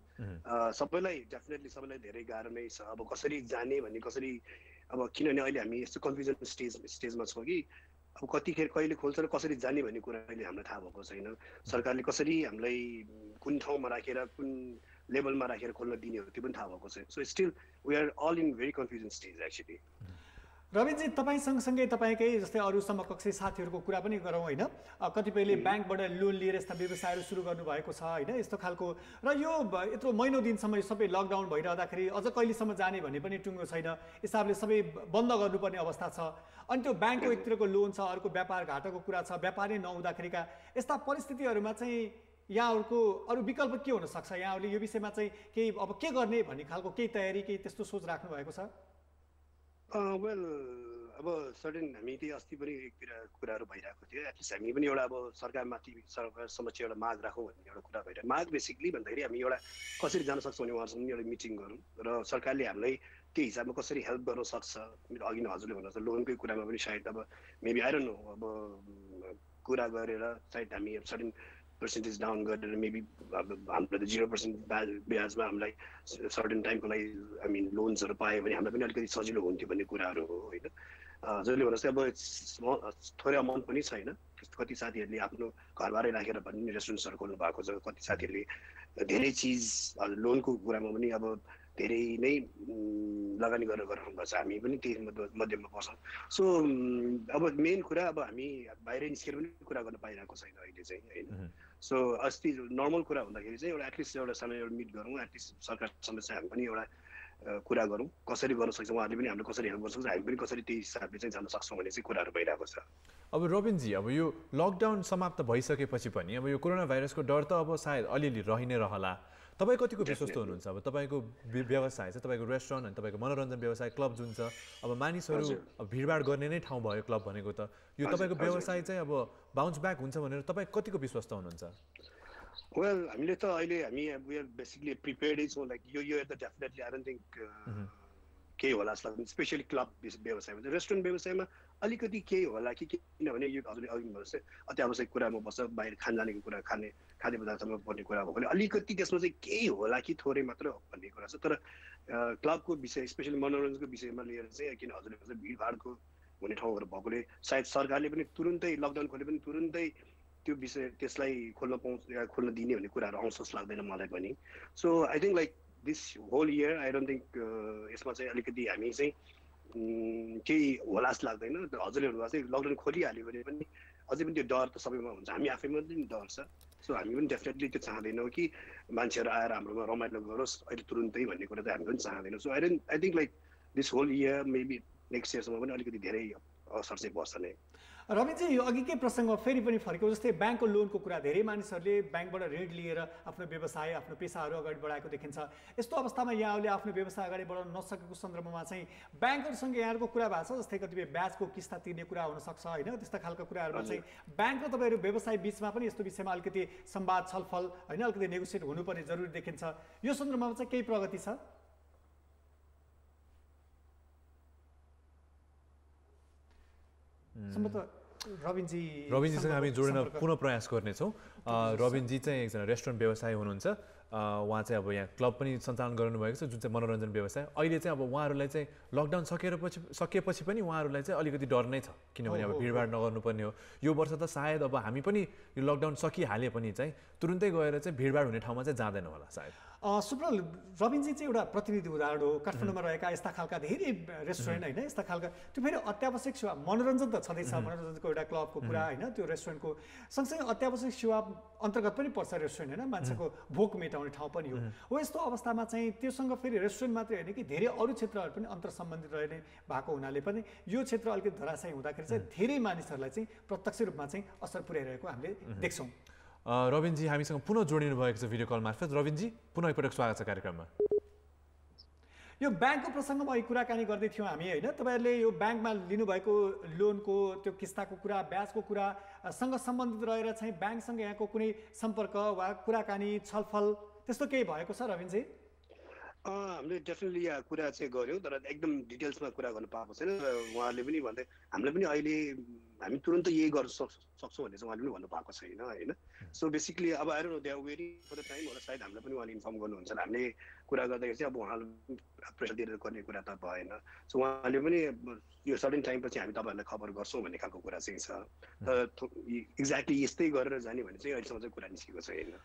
S5: सबैलाई डेफिनेटली सबैलाई धेरै गाह्रो नै छ। अब कसरी जाने भन्ने, कसरी अब किनभने अहिले हामी यस्तो कन्फ्युजन स्टेजमा छौँ कि अब कतिखेर कहिले खोल्छ र कसरी जाने भन्ने कुरा अहिले हामीलाई थाहा भएको छैन। सरकारले कसरी हामीलाई कुन ठाउँमा राखेर कुन लेभलमा राखेर खोल्न दिने हो त्यो पनि थाहा भएको छैन। So still we are all in very confusion stage actually.
S2: Ravin ji, तपाईँ सँगसँगै तपाईँकै जस्तै अरू समकक्षी साथीहरूको कुरा पनि गरौँ होइन, कतिपयले ब्याङ्कबाट लोन लिएर यस्ता व्यवसायहरू सुरु गर्नुभएको छ होइन, यस्तो खालको। र यो यत्रो महिनौ दिनसम्म सबै लकडाउन भइरहँदाखेरि अझ कहिलेसम्म जाने भन्ने पनि टुङ्गो छैन, हिसाबले सबै बन्द गर्नुपर्ने अवस्था छ। अनि त्यो ब्याङ्कको एकतिरको लोन छ, अर्को व्यापार घाटाको कुरा छ, व्यापारै नहुँदाखेरिका यस्ता परिस्थितिहरूमा चाहिँ यहाँहरूको अरू विकल्प के हुनसक्छ? यहाँहरूले यो विषयमा चाहिँ केही अब के गर्ने भन्ने खालको केही तयारी, केही त्यस्तो सोच राख्नु भएको छ?
S5: वेल अब सर्टेन हामी त्यही अस्ति पनि एकतिर कुराहरू भइरहेको थियो, एटलिस्ट हामी पनि एउटा अब सरकारमाथि सरकार समक्ष एउटा माग राखौँ भन्ने एउटा कुरा भइरहेको। माग बेसिकली भन्दाखेरि हामी एउटा कसरी जान सक्छौँ भने उहाँहरूसँग पनि एउटा मिटिङ गरौँ र सरकारले हामीलाई त्यो हिसाबमा कसरी हेल्प गर्न सक्छ। अघि नै हजुरले भन्नु लोनकै कुरामा पनि सायद अब मेबी आई डोन्ट नो अब कुरा गरेर सायद हामी सर्टेन पर्सेन्टेज डाउन गरेर मेबी हाम्रो त 0% ब्याजमा हामीलाई सर्टेन टाइमको लागि आई मिन लोन्सहरू पायो भने हामीलाई पनि अलिकति सजिलो हुन्थ्यो भन्ने कुराहरू हो होइन। जसले भन्नुहोस् अब थोरै अमाउन्ट पनि छैन, कति साथीहरूले आफ्नो घरबाटै राखेर पनि रेस्टुरेन्ट्सहरू खोल्नु भएको छ, कति साथीहरूले धेरै चिज लोनको कुरामा पनि अब धेरै नै लगानी गरेर गर्नुभएको छ, हामी पनि त्यही मध्यममा पर्छौँ। सो अब मेन कुरा अब हामी बाहिर निस्केर पनि कुरा गर्न पाइरहेको छैन अहिले चाहिँ होइन। सो अस्ति नर्मल कुरा हुँदाखेरि चाहिँ एउटा एटलिस्ट एउटा सानो एउटा मिट गरौँ, एटलिस्ट सरकारसँग चाहिँ हामी पनि एउटा कुरा गरौँ कसरी गर्न सक्छौँ, उहाँहरूले पनि हामीले कसरी हेल्प गर्न सक्छौँ, हामी पनि कसरी त्यही हिसाबले चाहिँ जान सक्छौँ भन्ने चाहिँ कुराहरू भइरहेको छ।
S1: अब रबिनजी, अब यो लकडाउन समाप्त भइसकेपछि पनि अब यो कोरोना भाइरसको डर त अब सायद अलिअलि रहि नै रहला। तपाईँ कतिको विश्वस्त हुनुहुन्छ? अब तपाईँको व्यवसाय चाहिँ तपाईँको रेस्टुरेन्ट अनि तपाईँको मनोरञ्जन व्यवसाय क्लब जुन छ, अब मानिसहरू भिडभाड गर्ने नै ठाउँ भयो क्लब भनेको, त यो तपाईँको व्यवसाय चाहिँ अब बााउन्स ब्याक हुन्छ भनेर तपाईँ कतिको विश्वस्त हुनुहुन्छ?
S5: वेल हामीले त अहिले हामी वी आर बेसिकली प्रिपेयर्डै छौँ, लाइक यो त डेफिनेटली आई डोन्ट थिङ्क केही होला जस्तो लाग्छ, स्पेसली क्लब व्यवसायमा। रेस्टुरेन्ट व्यवसायमा अलिकति केही होला कि किनभने यो हजुरले अघि भन्नुहोस् अत्यावश्यक कुरामा बस्छ, बाहिर खानजानेको कुरा, खाद्य पदार्थमा पर्ने कुरा भएकोले अलिकति त्यसमा चाहिँ केही होला कि थोरै मात्र भन्ने कुरा छ। तर क्लबको विषय स्पेसली मनोरञ्जनको विषयमा लिएर चाहिँ किन हजुरले भन्छ भिडभाडको हुने ठाउँहरू भएकोले सायद सरकारले पनि तुरुन्तै लकडाउन खोले पनि तुरुन्तै त्यो विषय त्यसलाई खोल्न दिने भन्ने कुराहरू आउँछ जस्तो लाग्दैन मलाई पनि so I think like this whole year I don't think यसमा चाहिँ अलिकति हामी चाहिँ केही होला जस्तो लाग्दैन हजुरले भन्नुभएको चाहिँ लकडाउन खोलिहाल्यो भने पनि अझै पनि त्यो डर त सबैमा हुन्छ हामी आफैमा पनि डर छ सो हामी पनि डेफिनेटली त्यो चाहँदैनौँ कि मान्छेहरू आएर हाम्रोमा रमाइलो गरोस् अहिले तुरुन्तै भन्ने कुरा चाहिँ हामी पनि चाहँदैनौँ so I think like this whole year maybe next इयरसम्म पनि अलिकति धेरै असर चाहिँ पर्छ नै
S2: रविजी यो अघिकै प्रसङ्गमा फेरि पनि फर्क्यो जस्तै ब्याङ्कको लोनको कुरा धेरै मानिसहरूले ब्याङ्कबाट ऋण लिएर आफ्नो व्यवसाय आफ्नो पेसाहरू अगाडि बढाएको देखिन्छ यस्तो अवस्थामा यहाँहरूले आफ्नो व्यवसाय अगाडि बढाउन नसकेको सन्दर्भमा चाहिँ ब्याङ्कहरूसँग यहाँहरूको कुरा भएको छ जस्तै कतिपय ब्याजको किस्ता तिर्ने कुरा हुनसक्छ होइन त्यस्ता खालका कुराहरूमा चाहिँ ब्याङ्क र तपाईँहरू व्यवसाय बिचमा पनि यस्तो विषयमा अलिकति संवाद छलफल होइन अलिकति नेगोसिएट हुनुपर्ने जरुरी देखिन्छ यो सन्दर्भमा चाहिँ केही प्रगति छ
S1: रविनजीसँग हामी जोड्न पुनः प्रयास गर्नेछौँ रविनजी चाहिँ एकजना रेस्टुरेन्ट व्यवसायी हुनुहुन्छ उहाँ चाहिँ अब यहाँ क्लब पनि सञ्चालन गर्नुभएको छ जुन चाहिँ मनोरञ्जन व्यवसाय अहिले चाहिँ अब उहाँहरूलाई चाहिँ लकडाउन सकिएपछि पनि उहाँहरूलाई चाहिँ अलिकति डर नै छ किनभने अब भिडभाड नगर्नुपर्ने हो यो वर्ष त सायद अब हामी पनि यो लकडाउन सकिहाले पनि चाहिँ तुरुन्तै गएर चाहिँ भिडभाड हुने ठाउँमा चाहिँ जाँदैनौँ होला सायद
S2: सुप्रल रविनजी चाहिँ एउटा प्रतिनिधि उदाहरण हो काठमाडौँमा रहेका यस्ता खालका धेरै रेस्टुरेन्ट होइन यस्ता खालका त्यो फेरि अत्यावश्यक सेवा मनोरञ्जन त छँदैछ मनोरञ्जनको एउटा क्लबको कुरा होइन त्यो रेस्टुरेन्टको सँगसँगै अत्यावश्यक सेवा अन्तर्गत पनि पर्छ रेस्टुरेन्ट होइन मान्छेको भोक मेटाउने ठाउँ पनि हो यस्तो अवस्थामा चाहिँ त्योसँग फेरि रेस्टुरेन्ट मात्रै होइन कि धेरै अरू क्षेत्रहरू पनि अन्तर सम्बन्धित रहने भएको हुनाले पनि यो क्षेत्र अलिकति धराशायी हुँदाखेरि चाहिँ धेरै मानिसहरूलाई चाहिँ प्रत्यक्ष रूपमा चाहिँ असर पुर्याइरहेको हामीले देख्छौँ
S1: रविनजी हामीसँग पुनः जोडिनु भएको छ भिडियो कल मार्फत रविनजी पुनः एकपटक स्वागत छ कार्यक्रममा
S2: यो ब्याङ्कको प्रसङ्गमा अघि कुराकानी गर्दै थियौँ हामी होइन तपाईँहरूले यो ब्याङ्कमा लिनुभएको लोनको त्यो किस्ताको कुरा ब्याजको कुरासँग सम्बन्धित रहेर चाहिँ ब्याङ्कसँग यहाँको कुनै सम्पर्क वा कुराकानी छलफल त्यस्तो केही भएको छ रविनजी
S5: हामीले डेफिनेटली यहाँ कुरा चाहिँ गऱ्यौँ तर एकदम डिटेल्समा कुरा गर्न पाएको छैन उहाँहरूले पनि भन्दै हामीले पनि अहिले हामी तुरन्त यही गर्न सक्छौँ भन्ने चाहिँ उहाँले पनि भन्नु पाएको छैन होइन सो बेसिकली अब आएर they are waiting for the time होला सायद हामीलाई पनि उहाँले इन्फर्म गर्नुहुन्छ हामीले कुरा गर्दाखेरि चाहिँ अब उहाँले प्रेसर दिएर गर्ने कुरा त भएन सो उहाँले पनि यो सर्टेन टाइमपछि हामी तपाईँहरूलाई खबर गर्छौँ भन्ने खालको कुरा चाहिँ छ तर एक्ज्याक्टली यस्तै गरेर जाने भने चाहिँ अहिलेसम्म चाहिँ कुरा निस्केको छैन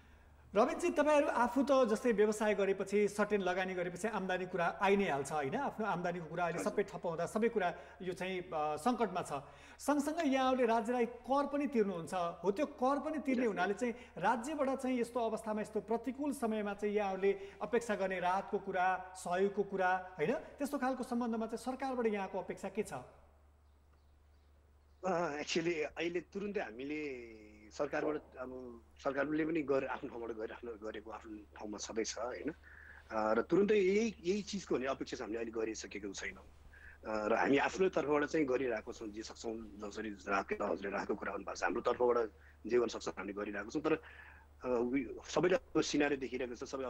S2: रविनजी तपाईँहरू आफू त जस्तै व्यवसाय गरेपछि सर्टेन लगानी गरेपछि आम्दानी कुरा आइ नै हाल्छ होइन आफ्नो आम्दानीको कुरा अहिले सबै ठप्प हुँदा सबै कुरा यो चाहिँ सङ्कटमा छ सँगसँगै यहाँहरूले राज्यलाई कर पनि तिर्नुहुन्छ हो त्यो कर पनि तिर्ने हुनाले चाहिँ राज्यबाट चाहिँ यस्तो अवस्थामा यस्तो प्रतिकूल समयमा चाहिँ यहाँहरूले अपेक्षा गर्ने राहतको कुरा सहयोगको कुरा होइन त्यस्तो खालको सम्बन्धमा चाहिँ सरकारबाट यहाँको अपेक्षा के छ
S5: एक्चुअली अहिले तुरुन्तै हामीले सरकारबाट अब सरकारले पनि आफ्नो ठाउँबाट गरेको आफ्नो ठाउँमा छँदैछ होइन र तुरुन्तै यही चिजको हुने अपेक्षा हामीले अहिले गरिसकेको छैनौँ र हामी आफ्नो तर्फबाट चाहिँ गरिरहेको छौँ जे सक्छौँ जसरी हजुरले राखेको कुरा गर्नुभएको छ हाम्रो तर्फबाट जे गर्न सक्छौँ हामीले गरिरहेको छौँ तर सबैले सिनारी देखिरहेको छ सबै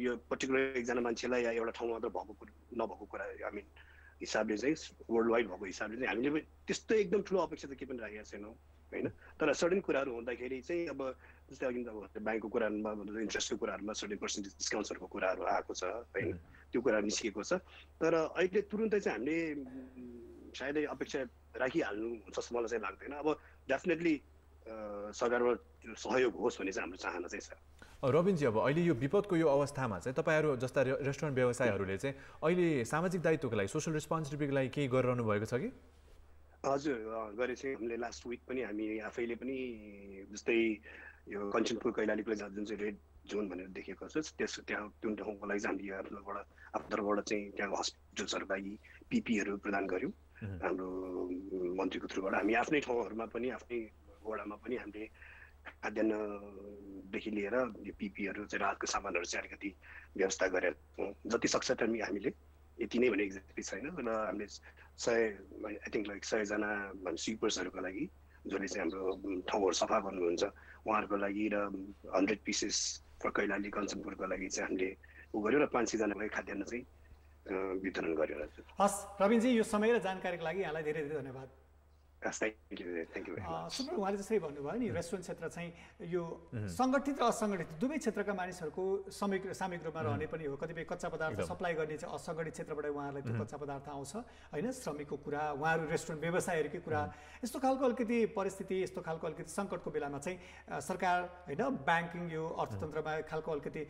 S5: यो पर्टिकुलर एकजना मान्छेलाई या एउटा ठाउँमा मात्र भएको नभएको कुरा आई मिन हिसाबले चाहिँ वर्ल्ड वाइड भएको हिसाबले चाहिँ हामीले त्यस्तो एकदम ठुलो अपेक्षा त केही पनि राखेका छैनौँ होइन तर सर्टेन कुराहरू हुँदाखेरि चाहिँ अब जस्तै अघि अब ब्याङ्कको कुराहरूमा इन्ट्रेस्टको कुराहरूमा सर्टेन पर्सेन्टेज डिस्काउन्ट्सहरूको कुराहरू आएको छ होइन त्यो कुरा निस्किएको छ तर अहिले तुरुन्तै चाहिँ हामीले सायदै अपेक्षा राखिहाल्नु हुन्छ जस्तो मलाई चाहिँ लाग्दैन अब डेफिनेटली सरकारबाट सहयोग होस् भन्ने चाहिँ हाम्रो चाहना चाहिँ छ
S1: रविनजी अब अहिले यो विपदको यो अवस्थामा चाहिँ तपाईँहरू जस्ता रेस्टुरेन्ट व्यवसायहरूले चाहिँ अहिले सामाजिक दायित्वको लागि सोसल रेस्पोन्सिबिलिटीको लागि केही गरिरहनु भएको छ कि
S5: हजुर गरेको छौँ हामीले लास्ट विक पनि हामी आफैले पनि जस्तै यो कञ्चनपुर कैलाली प्लेज जुन चाहिँ रेड जोन भनेर देखेको छ त्यहाँ त्यो ठाउँको लागि चाहिँ हामीले आफ्नो तर्फबाट चाहिँ त्यहाँको हस्पिटल्सहरूको लागि पिपीहरू प्रदान गऱ्यौँ हाम्रो मन्त्रीको थ्रुबाट हामी आफ्नै ठाउँहरूमा पनि आफ्नै वडामा पनि हामीले खाद्यान्नदेखि लिएर यो पिपीहरू चाहिँ राहतको सामानहरू चाहिँ अलिकति व्यवस्था गरेका छौँ जति सक्छ हामीले यति नै भने एक्ज्याक्टली छैन र हामीले 100 आई थिङ्क लाइक 100जना स्विपर्सहरूको लागि जसले चाहिँ हाम्रो ठाउँहरू सफा गर्नुहुन्छ उहाँहरूको लागि र 100 पिसेस फर कैलाली कञ्चनपुरको लागि चाहिँ हामीले उ गऱ्यौँ र 500जनाको लागि खाद्यान्न चाहिँ वितरण गर्यो।
S2: हस् रविनजी यो समय र जानकारीको लागि यहाँलाई धेरै धेरै धन्यवाद।
S5: Thank you very much.
S2: Subrata, उहाँले जसरी भन्नुभयो नि रेस्टुरेन्ट क्षेत्र चाहिँ यो सङ्गठित र असङ्गठित दुवै क्षेत्रका मानिसहरूको सामूहिक रूपमा रहने पनि हो। कतिपय कच्चा पदार्थ सप्लाई गर्ने चाहिँ असङ्गठित क्षेत्रबाट उहाँहरूलाई त्यो कच्चा पदार्थ आउँछ होइन, श्रमिकको कुरा, उहाँहरू रेस्टुरेन्ट व्यवसायहरूकै कुरा, यस्तो खालको अलिकति परिस्थिति, यस्तो खालको अलिकति सङ्कटको बेलामा चाहिँ सरकार होइन ब्याङ्किङ यो अर्थतन्त्रमा खालको अलिकति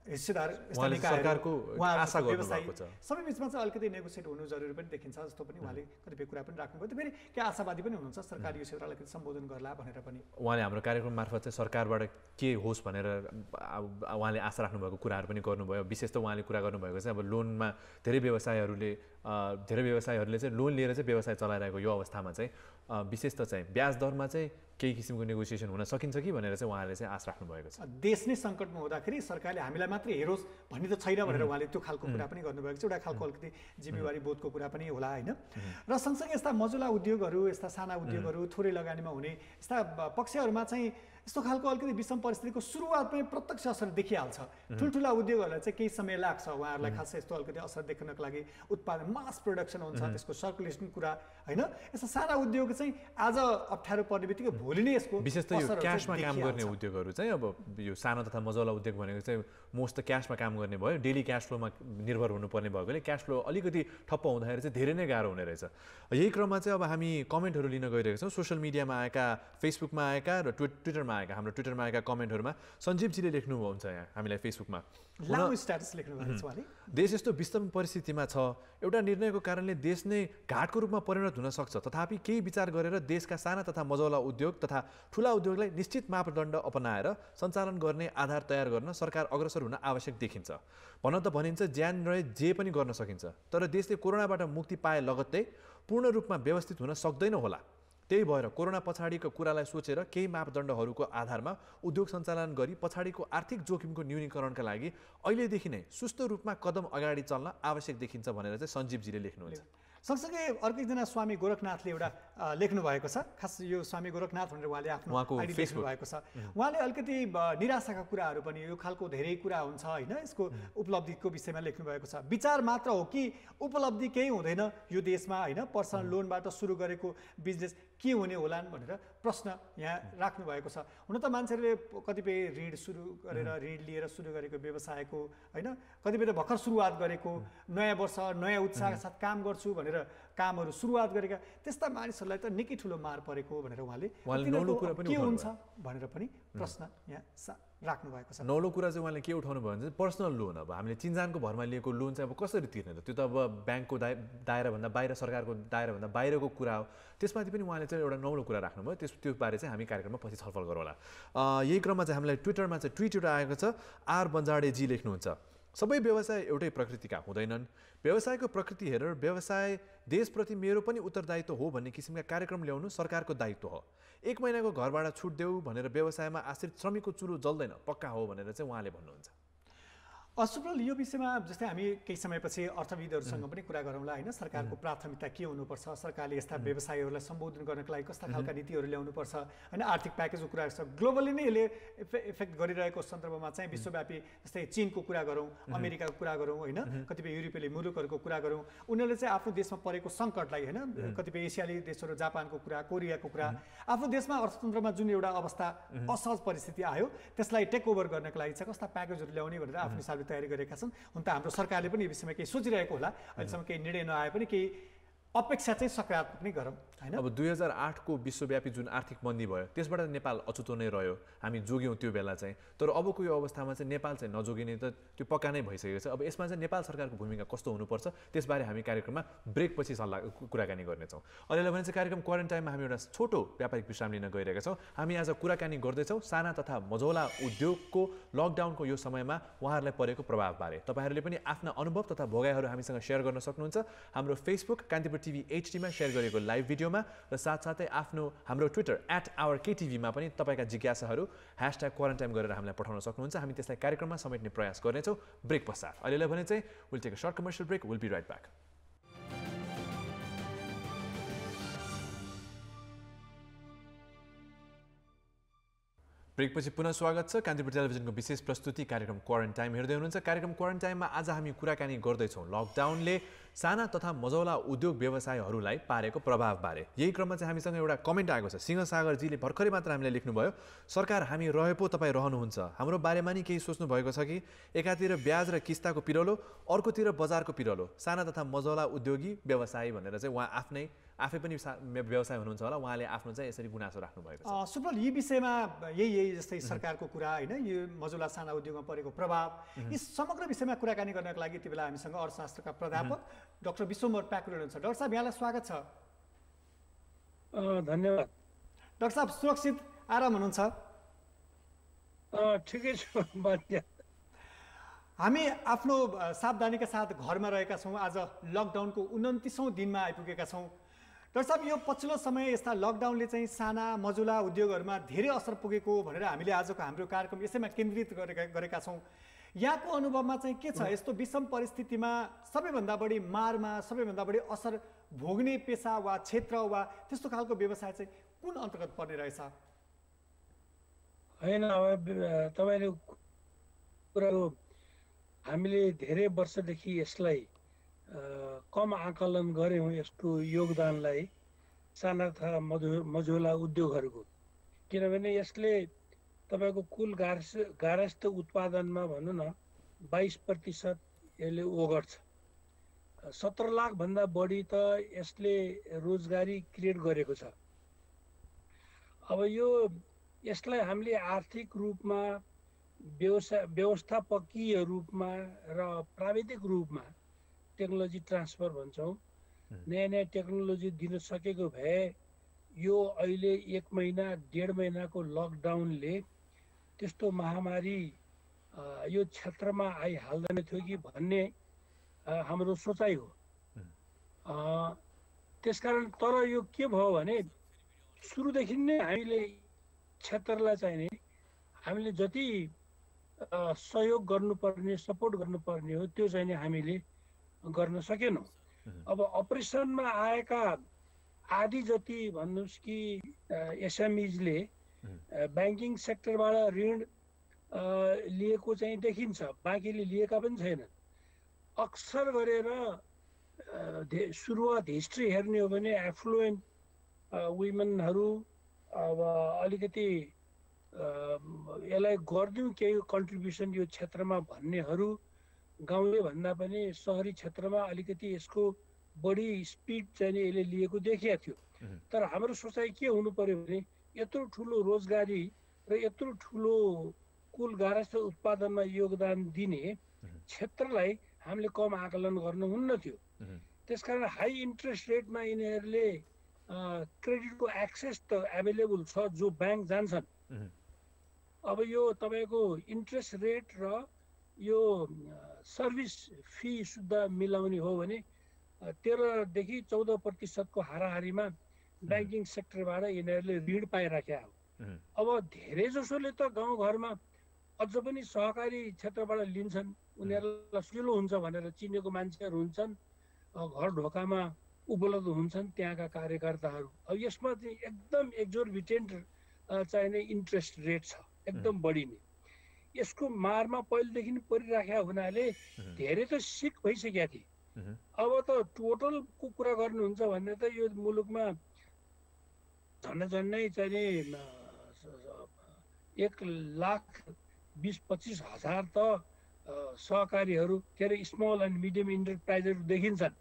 S2: हिस्सेदार
S1: सरकारको आशा गर्नुभएको छ,
S2: सबै बिचमा चाहिँ अलिकति नेगोसिएट हुनु जरुरी पनि देखिन्छ जस्तो पनि उहाँले कतिपय कुरा पनि राख्नुभयो। त्यो फेरि के आशावादी पनि हुनुहुन्छ सरकार यो क्षेत्रलाई अलिकति सम्बोधन गर्ला भनेर पनि।
S1: उहाँले हाम्रो कार्यक्रम मार्फत चाहिँ सरकारबाट के होस् भनेर उहाँले आशा राख्नुभएको कुराहरू पनि गर्नुभयो। विशेष त उहाँले कुरा गर्नुभएको चाहिँ अब लोनमा धेरै व्यवसायहरूले चाहिँ लोन लिएर चाहिँ व्यवसाय चलाइरहेको यो अवस्थामा चाहिँ विशेष त चाहिँ ब्याज दरमा चाहिँ केही किसिमको नेगोसिएसन हुन सकिन्छ कि भनेर चाहिँ उहाँले चाहिँ आश राख्नु भएको छ।
S2: देश नै सङ्कटमा हुँदाखेरि सरकारले हामीलाई मात्रै हेरोस् भन्ने त छैन भनेर उहाँले त्यो खालको कुरा पनि गर्नुभएको छ। एउटा खालको अलिकति जिम्मेवारी बोधको कुरा पनि होला होइन। र सँगसँगै यस्ता मजुला उद्योगहरू, यस्ता साना उद्योगहरू, थोरै लगानीमा हुने यस्ता पक्षहरूमा चाहिँ यस्तो खालको अलिकति विषम परिस्थितिको सुरुवातमै प्रत्यक्ष असर देखिहाल्छ। ठुल्ठुला उद्योगहरूलाई चाहिँ केही समय लाग्छ, उहाँहरूलाई खासै यस्तो अलिकति असर देख्नको लागि उत्पादन मास प्रोडक्सन हुन्छ, त्यसको सर्कुलेसन कुरा होइन। यस्ता साना उद्योग चाहिँ आज अप्ठ्यारो पर्ने बित्तिकै भोलि नै यसको
S1: विशेष त यो क्यासमा काम गर्ने उद्योगहरू चाहिँ अब यो सानो तथा मजौला उद्योग भनेको चाहिँ मोस्ट त क्यासमा काम गर्ने भयो, डेली क्यास फ्लोमा निर्भर हुनुपर्ने भएकोले क्यास फ्लो अलिकति ठप्प हुँदाखेरि चाहिँ धेरै नै गाह्रो हुने रहेछ। यही क्रममा चाहिँ अब हामी कमेन्टहरू लिन गइरहेका छौँ। सोसियल मिडियामा आएका, फेसबुकमा आएका र ट्विटरमा आएका, हाम्रो ट्विटरमा आएका कमेन्टहरूमा सञ्जीवजीले लेख्नुहुन्छ यहाँ हामीलाई फेसबुकमा, देश यस्तो विषम परिस्थितिमा छ, एउटा निर्णयको कारणले देश नै घाटको रूपमा परिणत हुन सक्छ, तथापि केही विचार गरेर देशका साना तथा मजौला उद्योग तथा ठुला उद्योगलाई निश्चित मापदण्ड अपनाएर सञ्चालन गर्ने आधार तयार गर्न सरकार अग्रसर हुन आवश्यक देखिन्छ। भन्न त भनिन्छ ज्यान रहे जे पनि गर्न सकिन्छ, तर देशले कोरोनाबाट मुक्ति पाए लगत्तै पूर्ण रूपमा व्यवस्थित हुन सक्दैन होला। त्यही भएर कोरोना पछाडिको कुरालाई सोचेर केही मापदण्डहरूको आधारमा उद्योग सञ्चालन गरी पछाडिको आर्थिक जोखिमको न्यूनीकरणका लागि अहिलेदेखि नै सुस्त रूपमा कदम अगाडि चल्न आवश्यक देखिन्छ भनेर चाहिँ सञ्जीवजीले लेख्नुहुन्छ।
S2: सँगसँगै अर्को एकजना स्वामी गोरखनाथले एउटा लेख्नु भएको छ। खास यो स्वामी गोरखनाथ भनेर उहाँले आफ्नो आइडी लेख्नु भएको छ। उहाँले अलिकति निराशाका कुराहरू पनि यो खालको धेरै कुरा हुन्छ होइन, यसको उपलब्धिको विषयमा लेख्नु भएको छ। विचार मात्र हो कि उपलब्धि केही हुँदैन यो देशमा होइन, पर्सनल लोनबाट सुरु गरेको बिजनेस के हुने होलान् भनेर प्रश्न यहाँ राख्नु भएको छ। हुन त मान्छेहरूले कतिपय ऋण सुरु गरेर ऋण लिएर सुरु गरेको व्यवसायको होइन, कतिपय त भर्खर सुरुवात गरेको, नयाँ वर्ष नयाँ उत्साहका साथ काम गर्छु भनेर कामहरू सुरुवात गरेका त्यस्ता मानिसहरूलाई त निकै ठुलो मार परेको भनेर उहाँले के हुन्छ भनेर पनि प्रश्न यहाँ राख्नु भएको छ।
S1: नौलो कुरा चाहिँ उहाँले के उठाउनु भयो भने चाहिँ पर्सनल लोन, अब हामीले चिन्जानको भरमा लिएको लोन चाहिँ अब कसरी तिर्ने त, त्यो त अब ब्याङ्कको दायराभन्दा बाहिर, सरकारको दायराभन्दा बाहिरको कुरा हो। त्यसमाथि पनि उहाँले चाहिँ एउटा नौलो कुरा राख्नुभयो। त्यो बारे चाहिँ हामी कार्यक्रममा पछि छलफल गरौँला। यही क्रममा चाहिँ हामीलाई ट्विटरमा चाहिँ ट्विट एउटा आएको छ। आर बन्जाडेजी लेख्नुहुन्छ, सबै व्यवसाय एउटै प्रकृतिका हुँदैनन्, व्यवसायको प्रकृति हेरेर व्यवसाय देशप्रति मेरो पनि उत्तरदायित्व हो भन्ने किसिमका कार्यक्रम ल्याउनु सरकारको दायित्व हो। 1 महिनाको घरबाट छुट देऊ भनेर व्यवसायमा आश्रित श्रमिकको चुलो जल्दैन, पक्का हो भनेर चाहिँ उहाँले भन्नुहुन्छ।
S2: सुब्रत, यो विषयमा जस्तै हामी केही समयपछि अर्थविदहरूसँग पनि कुरा गरौँला होइन। सरकारको प्राथमिकता के हुनुपर्छ, सरकारले यस्ता व्यवसायहरूलाई सम्बोधन गर्नको लागि कस्ता खालका नीतिहरू ल्याउनुपर्छ होइन। आर्थिक प्याकेजको कुरा छ, ग्लोबली नै यसले इफेक्ट गरिरहेको सन्दर्भमा चाहिँ विश्वव्यापी जस्तै चीनको कुरा गरौँ, अमेरिकाको कुरा गरौँ होइन, कतिपय युरोपेली मुलुकहरूको कुरा गरौँ, उनीहरूले चाहिँ आफ्नो देशमा परेको सङ्कटलाई होइन, कतिपय एसियाली देशहरू, जापानको कुरा, कोरियाको कुरा, आफ्नो देशमा अर्थतन्त्रमा जुन एउटा अवस्था असहज परिस्थिति आयो त्यसलाई टेक ओभर गर्नको लागि चाहिँ कस्ता प्याकेजहरू ल्याउने भनेर आफ्नो हिसाबले तयारी गरेका छन्। हुन त हाम्रो सरकारले पनि यो विषयमा केही सोचिरहेको होला, अहिलेसम्म केही निर्णय नआए पनि केही अपेक्षा चाहिँ सकारात्मक नै गरौँ होइन।
S1: अब 2008 को विश्वव्यापी जुन आर्थिक मन्दी भयो त्यसबाट नेपाल अछुतो नै रह्यो, हामी जोग्यौँ त्यो बेला चाहिँ। तर अबको यो अवस्थामा चाहिँ नेपाल चाहिँ नजोगिने त त्यो पक्का नै भइसकेको छ। अब यसमा चाहिँ नेपाल सरकारको भूमिका कस्तो हुनुपर्छ त्यसबारे हामी कार्यक्रममा ब्रेकपछि कुराकानी गर्नेछौँ। अहिलेलाई भने चाहिँ कार्यक्रम क्वारेन्टाइनमा हामी एउटा छोटो व्यापारिक विश्राम लिन गइरहेका छौँ। हामी आज कुराकानी गर्दैछौँ साना तथा मझौला उद्योगको लकडाउनको यो समयमा उहाँहरूलाई परेको प्रभावबारे। तपाईँहरूले पनि आफ्ना अनुभव तथा भोगाइहरू हामीसँग सेयर गर्न सक्नुहुन्छ हाम्रो फेसबुक कान्तिपुर टिभी एचडीमा सेयर गरेको लाइभ भिडियोमा, र साथसाथै हाम्रो ट्विटर @OurKTVमा पनि तपाईँका जिज्ञासाहरू #क्वारेन्टाइन गरेर हामीलाई पठाउन सक्नुहुन्छ। हामी त्यसलाई कार्यक्रममा समेट्ने प्रयास गर्नेछौँ ब्रेक पश्चात। अहिलेलाई भने चाहिँ we'll take a short commercial break, we'll be right back. ब्रेकपछि पुनः स्वागत छ। कान्तिपुर टेलिभिजनको विशेष प्रस्तुति कार्यक्रम क्वारेन्टाइन हेर्दै हुनुहुन्छ। कार्यक्रम क्वारेन्टाइनमा आज हामी कुराकानी गर्दैछौँ लकडाउनले साना तथा मझौला उद्योग व्यवसायहरूलाई पारेको प्रभावबारे। यही क्रममा चाहिँ हामीसँग एउटा कमेन्ट आएको छ। सिंहसागरजीले भर्खरै मात्र हामीलाई लेख्नुभयो, सरकार हामी रहे पो तपाईँ रहनुहुन्छ, हाम्रो बारेमा नि केही सोच्नु भएको छ कि? एकातिर ब्याज र किस्ताको पिरलो, अर्कोतिर बजारको पिरलो, साना तथा मझौला उद्योगी व्यवसायी भनेर चाहिँ उहाँ आफै पनि व्यवसाय हुनुहुन्छ होला, उहाँले आफ्नो चाहिँ यसरी गुनासो राख्नु भएको छ।
S2: सुप्रल, यी विषयमा यही जस्तै सरकारको कुरा होइन, यो मझौला साना उद्योगमा परेको प्रभाव, यी समग्र विषयमा कुराकानी गर्नको लागि यति बेला हामीसँग अर्थशास्त्रका प्राध्यापक डाक्टर विश्वम्भर प्याकुरेल हुनुहुन्छ। डाक्टर साहब, यहाँलाई स्वागत छ।
S6: धन्यवाद।
S2: डाक्टर साहब, सुरक्षित आराम हुनुहुन्छ?
S6: ठिकै छु।
S2: हामी आफ्नो सावधानीका साथ घरमा रहेका छौँ। आज लकडाउनको 29औं दिनमा आइपुगेका छौँ। डाक्टर साहब, यो पछिल्लो समय यस्ता लकडाउनले चाहिँ साना मझौला उद्योगहरूमा धेरै असर पुगेको भनेर हामीले आजको हाम्रो कार्यक्रम यसैमा केन्द्रित गरेका छौँ। यहाँको अनुभवमा चाहिँ के छ? यस्तो विषम परिस्थितिमा सबैभन्दा बढी मारमा, सबैभन्दा बढी असर भोग्ने पेसा वा क्षेत्र वा त्यस्तो खालको व्यवसाय चाहिँ कुन अन्तर्गत पर्ने रहेछ?
S6: होइन, अब तपाईँले कुराको हामीले धेरै वर्षदेखि यसलाई कम आकलन गऱ्यौँ, यसको योगदानलाई साना तथा मझौला उद्योगहरूको। किनभने यसले तपाईँको कुल गारस्थ उत्पादनमा भनौँ न 22% यसले ओगट्छ। 17 लाखभन्दा बढी त यसले रोजगारी क्रिएट गरेको छ। अब यसलाई हामीले आर्थिक रूपमा, व्यवस्थापकीय रूपमा र प्राविधिक रूपमा टेक्नोलोजी ट्रान्सफर भन्छौँ, नयाँ नयाँ टेक्नोलोजी दिन सकेको भए यो अहिले 1 महिना 1.5 महिनाको लकडाउनले त्यस्तो महामारी यो क्षेत्रमा आइहाल्दैन थियो कि भन्ने हाम्रो सोचाइ हो। त्यसकारण तर यो के भयो भने सुरुदेखि नै हामीले क्षेत्रलाई चाहिँ हामीले जति सहयोग गर्नुपर्ने, सपोर्ट गर्नुपर्ने हो त्यो चाहिँ हामीले गर्न सकेनौँ। अब अपरेसनमा आएका आधी जति भन्नुहोस् कि एसएमइजले ब्याङ्किङ सेक्टरबाट ऋण लिएको चाहिँ देखिन्छ, बाँकीले लिएका पनि छैनन्। अक्सर गरेर सुरुवात हिस्ट्री हेर्ने हो भने एफ्लुएन्ट वुमेनहरू अब अलिकति यसलाई गरिदिउँ केही कन्ट्रिब्युसन यो क्षेत्रमा भन्नेहरू गाउँले भन्दा पनि सहरी क्षेत्रमा अलिकति यसको बढी स्पिड चाहिँ यसले लिएको देखिएको थियो। तर हाम्रो सोचाइ के हुनु पर्यो भने यत्रो ठुलो रोजगारी र यत्रो ठुलो कुल गारस्थ उत्पादनमा योगदान दिने क्षेत्रलाई हामीले कम आकलन गर्नुहुन्न थियो। त्यसकारण हाई इन्ट्रेस्ट रेटमा यिनीहरूले क्रेडिटको एक्सेस त एभाइलेबल छ, जो ब्याङ्क जान्छन्। अब यो तपाईँको इन्ट्रेस्ट रेट र यो सर्भिस फी सुद्धा मिलाउने हो भने 13 देखि 14% को हाराहारीमा ब्याङ्किङ सेक्टरबाट यिनीहरूले ऋण पाइराखेका हो। अब धेरै जसोले त गाउँघरमा अझ पनि सहकारी क्षेत्रबाट लिन्छन्, उनीहरूलाई सजिलो हुन्छ भनेर चिनेको मान्छेहरू हुन्छन्, घर ढोकामा उपलब्ध हुन्छन् त्यहाँका कार्यकर्ताहरू। अब यसमा चाहिँ एकदम एक्जोर्बिटेन्ट चाहिने इन्ट्रेस्ट रेट छ, एकदम बढी नै। यसको मारमा पहिलेदेखि परिराखेका हुनाले धेरै त सिक भइसकेका थिए। अब त टोटलको कुरा गर्नुहुन्छ भने त यो मुलुकमा झन्डै चाहिँ 1,20,25,000 त सहकारीहरू के अरे स्मल एन्ड मिडियम इन्टरप्राइजहरू देखिन्छन्।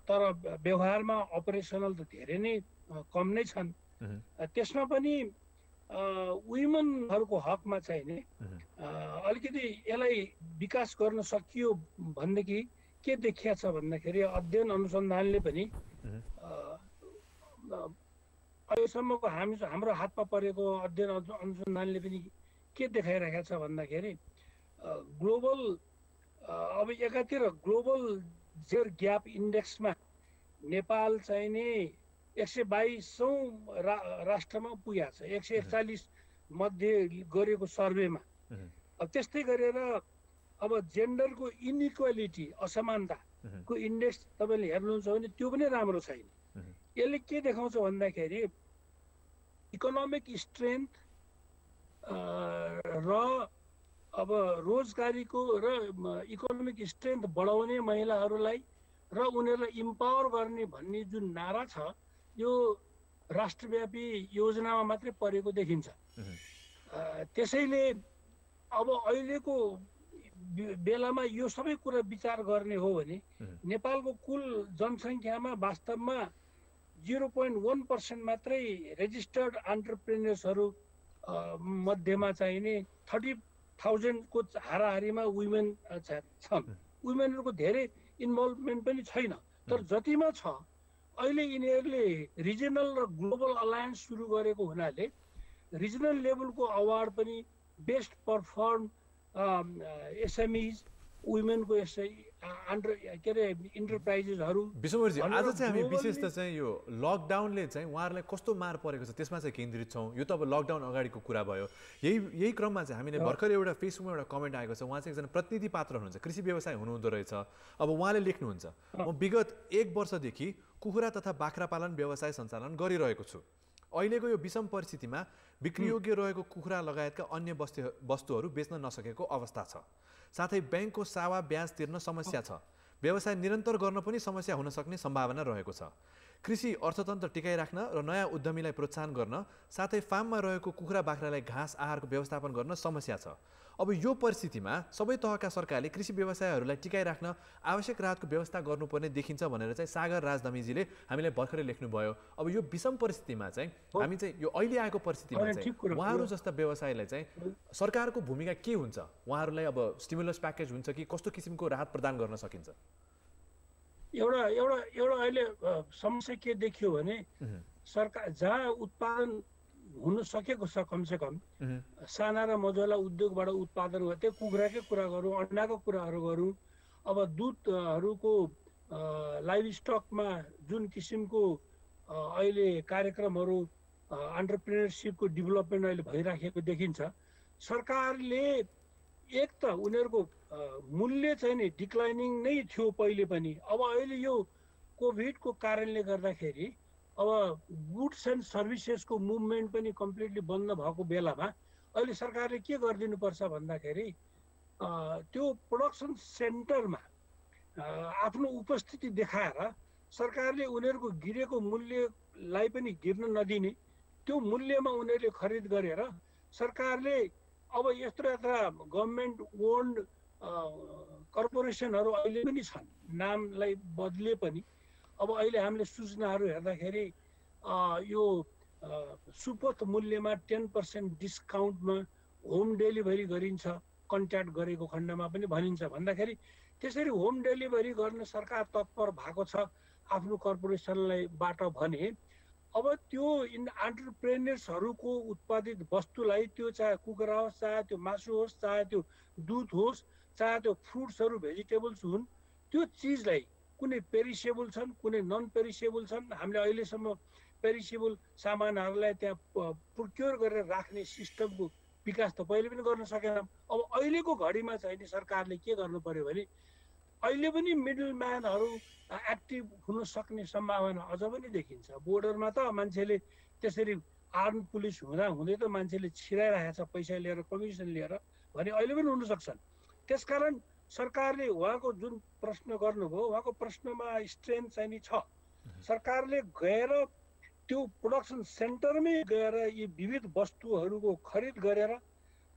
S6: तर व्यवहारमा अपरेसनल त धेरै नै कम नै छन्। त्यसमा पनि वुमेनहरूको हकमा चाहिँ नि अलिकति यसलाई विकास गर्न सकियो भनेदेखि के देखिया छ भन्दाखेरि अध्ययन अनुसन्धानले पनि अहिलेसम्मको हाम्रो हातमा परेको अध्ययन अनुसन्धानले पनि के देखाइरहेको छ भन्दाखेरि ग्लोबल अब एकातिर ग्लोबल जेयर ग्याप इन्डेक्समा नेपाल चाहिँ नि 122औं राष्ट्रमा पुगेको छ 141 मध्ये गरेको सर्वेमा। अब त्यस्तै गरेर अब जेन्डरको इनइक्वालिटी असमानताको इन्डेक्स तपाईँले हेर्नुहुन्छ भने त्यो पनि राम्रो छैन। यसले के देखाउँछ भन्दाखेरि इकोनोमिक स्ट्रेन्थ र अब रोजगारीको र इकोनोमिक स्ट्रेन्थ बढाउने महिलाहरूलाई र उनीहरूलाई इम्पावर गर्ने भन्ने जुन नारा छ यो राष्ट्रव्यापी योजनामा मात्रै परेको देखिन्छ। त्यसैले अब अहिलेको बेलामा यो सबै कुरा विचार गर्ने हो भने नेपालको कुल जनसङ्ख्यामा वास्तवमा 0.1% मात्रै रेजिस्टर्ड एन्टरप्रेन्योर्सहरू मध्येमा चाहिने 30,000 को हाराहारीमा वुमेन छन्। वुमेनहरूको धेरै इन्भल्भमेन्ट पनि छैन, तर जतिमा छ अहिले यिनीहरूले रिजनल र ग्लोबल अलायन्स सुरु गरेको हुनाले रिजनल लेभलको अवार्ड पनि बेस्ट परफर्म एसएमइज वुमेनको के अरे इन्टरप्राइजेसहरू।
S1: विश्वमरजी, आज चाहिँ हामी विशेष त चाहिँ यो लकडाउनले चाहिँ उहाँहरूलाई कस्तो मार परेको छ त्यसमा चाहिँ केन्द्रित छौँ। यो त अब लकडाउन अगाडिको कुरा भयो। यही क्रममा चाहिँ हामीले भर्खर एउटा फेसबुकमा एउटा कमेन्ट आएको छ। उहाँ चाहिँ एकजना प्रतिनिधि पात्र हुनुहुन्छ, कृषि व्यवसाय हुनुहुँदो रहेछ। अब उहाँले लेख्नुहुन्छ, म विगत 1 वर्षदेखि कुखुरा तथा बाख्रा पालन व्यवसाय सञ्चालन गरिरहेको छु। अहिलेको यो विषम परिस्थितिमा बिक्रीयोग्य रहेको कुखुरा लगायतका अन्य वस्तुहरू बेच्न नसकेको अवस्था छ। साथै ब्याङ्कको सावा ब्याज तिर्न समस्या छ। व्यवसाय निरन्तर गर्न पनि समस्या हुन सक्ने सम्भावना रहेको छ। कृषि अर्थतन्त्र टिकाइराख्न र नयाँ उद्यमीलाई प्रोत्साहन गर्न साथै फार्ममा रहेको कुखुरा बाख्रालाई घाँस आहारको व्यवस्थापन गर्न समस्या छ। अब यो परिस्थितिमा सबै तहका सरकारले कृषि व्यवसायहरूलाई टिकाइराख्न आवश्यक राहतको व्यवस्था गर्नुपर्ने देखिन्छ भनेर चाहिँ सागर राजदमीजीले हामीलाई भर्खरै लेख्नुभयो। अब यो विषम परिस्थितिमा चाहिँ हामी चाहिँ यो अहिले आएको परिस्थितिमा चाहिँ उहाँहरू जस्ता व्यवसायलाई चाहिँ सरकारको भूमिका के हुन्छ? उहाँहरूलाई अब स्टिमुलस प्याकेज हुन्छ कि कस्तो किसिमको राहत प्रदान गर्न सकिन्छ?
S6: एउटा अहिले समस्या के देखियो भने सरकार जहाँ उत्पादन हुन सकेको छ कमसे कम साना र मझौला उद्योगबाट उत्पादन गर्थे, कुखुराकै कुरा गरौँ, अन्डाको कुराहरू गरौँ, अब दुधहरूको लाइभ स्टकमा जुन किसिमको अहिले कार्यक्रमहरू एन्टरप्रेन्योरसिपको डेभलपमेन्ट अहिले भइराखेको देखिन्छ। सरकारले एक त उनीहरूको मूल्य चाहिँ नि डिक्लाइनिङ नै थियो पहिले पनि। अब अहिले यो कोभिडको कारणले गर्दाखेरि अब गुड्स एन्ड सर्भिसेसको मुभमेन्ट पनि कम्प्लिटली बन्द भएको बेलामा अहिले सरकारले के गरिदिनुपर्छ भन्दाखेरि त्यो प्रोडक्सन सेन्टरमा आफ्नो उपस्थिति देखाएर सरकारले उनीहरूको गिरेको मूल्यलाई पनि गिर्न नदिने, त्यो मूल्यमा उनीहरूले खरिद गरेर सरकारले अब यत्रो गभर्मेन्ट ओन्ड कर्पोरेसनहरू अहिले पनि छन्, नामलाई बदले पनि। अब अहिले हामीले सूचनाहरू हेर्दाखेरि यो सुपथ मूल्यमा 10% डिस्काउन्टमा होम डेलिभरी गरिन्छ, कन्ट्याक्ट गरेको खण्डमा पनि भनिन्छ। भन्दाखेरि त्यसरी होम डेलिभरी गर्न सरकार तत्पर भएको छ आफ्नो कर्पोरेसनलाई बाट भने। अब त्यो एन्टरप्रेन्योर्सहरूको उत्पादित वस्तुलाई, त्यो चाहे कुखुरा होस्, चाहे त्यो मासु होस्, चाहे त्यो दुध होस्, चाहे त्यो फ्रुट्सहरू भेजिटेबल्स हुन्, त्यो चिजलाई कुनै पेरिसेबल छन्, कुनै नन पेरिसेबल छन्। हामीले अहिलेसम्म पेरिसेबल सामानहरूलाई त्यहाँ प्रोक्योर गरेर राख्ने सिस्टमको विकास त पहिले पनि गर्न सकेनौँ। अब अहिलेको घडीमा चाहिँ सरकारले के गर्नु पर्यो भने अहिले पनि मिडल म्यानहरू एक्टिभ हुन सक्ने सम्भावना अझ पनि देखिन्छ। बोर्डरमा त मान्छेले त्यसरी आर्म पुलिस हुँदै त मान्छेले छिराइरहेको छ पैसा लिएर, कमिसन लिएर भने अहिले पनि हुन सक्छन्। त्यसकारण सरकारले उहाँको जुन प्रश्न गर्नुभयो, उहाँको प्रश्नमा स्ट्रेन्थ चाहिँ नि छ। सरकारले गएर त्यो प्रोडक्सन सेन्टरमै गएर यी विविध वस्तुहरूको खरिद गरेर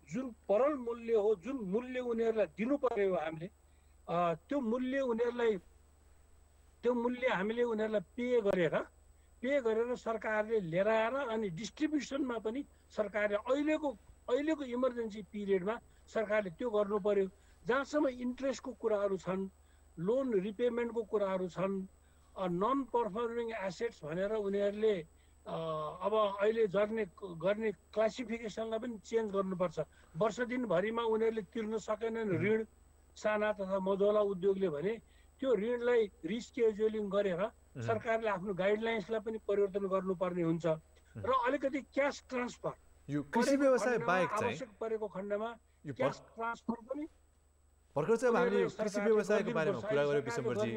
S6: जुन परल मूल्य हो, जुन मूल्य उनीहरूलाई दिनु पर्यो हामीले, त्यो मूल्य हामीले उनीहरूलाई पे गरेर सरकारले लिएर आएर अनि डिस्ट्रिब्युसनमा पनि सरकारले अहिलेको इमर्जेन्सी पिरियडमा सरकारले त्यो गर्नु पर्यो। जहाँसम्म इन्ट्रेस्टको कुराहरू छन्, लोन रिपेमेन्टको कुराहरू छन्, नन पर्फर्मिङ एसेट्स भनेर उनीहरूले अब अहिले गर्ने क्लासिफिकेसनलाई पनि चेन्ज गर्नुपर्छ। वर्ष दिनभरिमा उनीहरूले तिर्न सकेनन् ऋण, साना तथा मझौला उद्योगले भने त्यो ऋणलाई रिस्केड्युलिङ गरेर सरकारले आफ्नो गाइडलाइन्सलाई पनि परिवर्तन गर्नुपर्ने हुन्छ र अलिकति क्यास ट्रान्सफर
S1: यो कृषि व्यवसाय बाहेक चाहिँ
S6: आवश्यक परेको खण्डमा क्यास ट्रान्सफर पनि
S1: भर्खर चाहिँ अब हामीले कृषि व्यवसायको बारेमा कुरा गऱ्यौँ विश्वमरजी।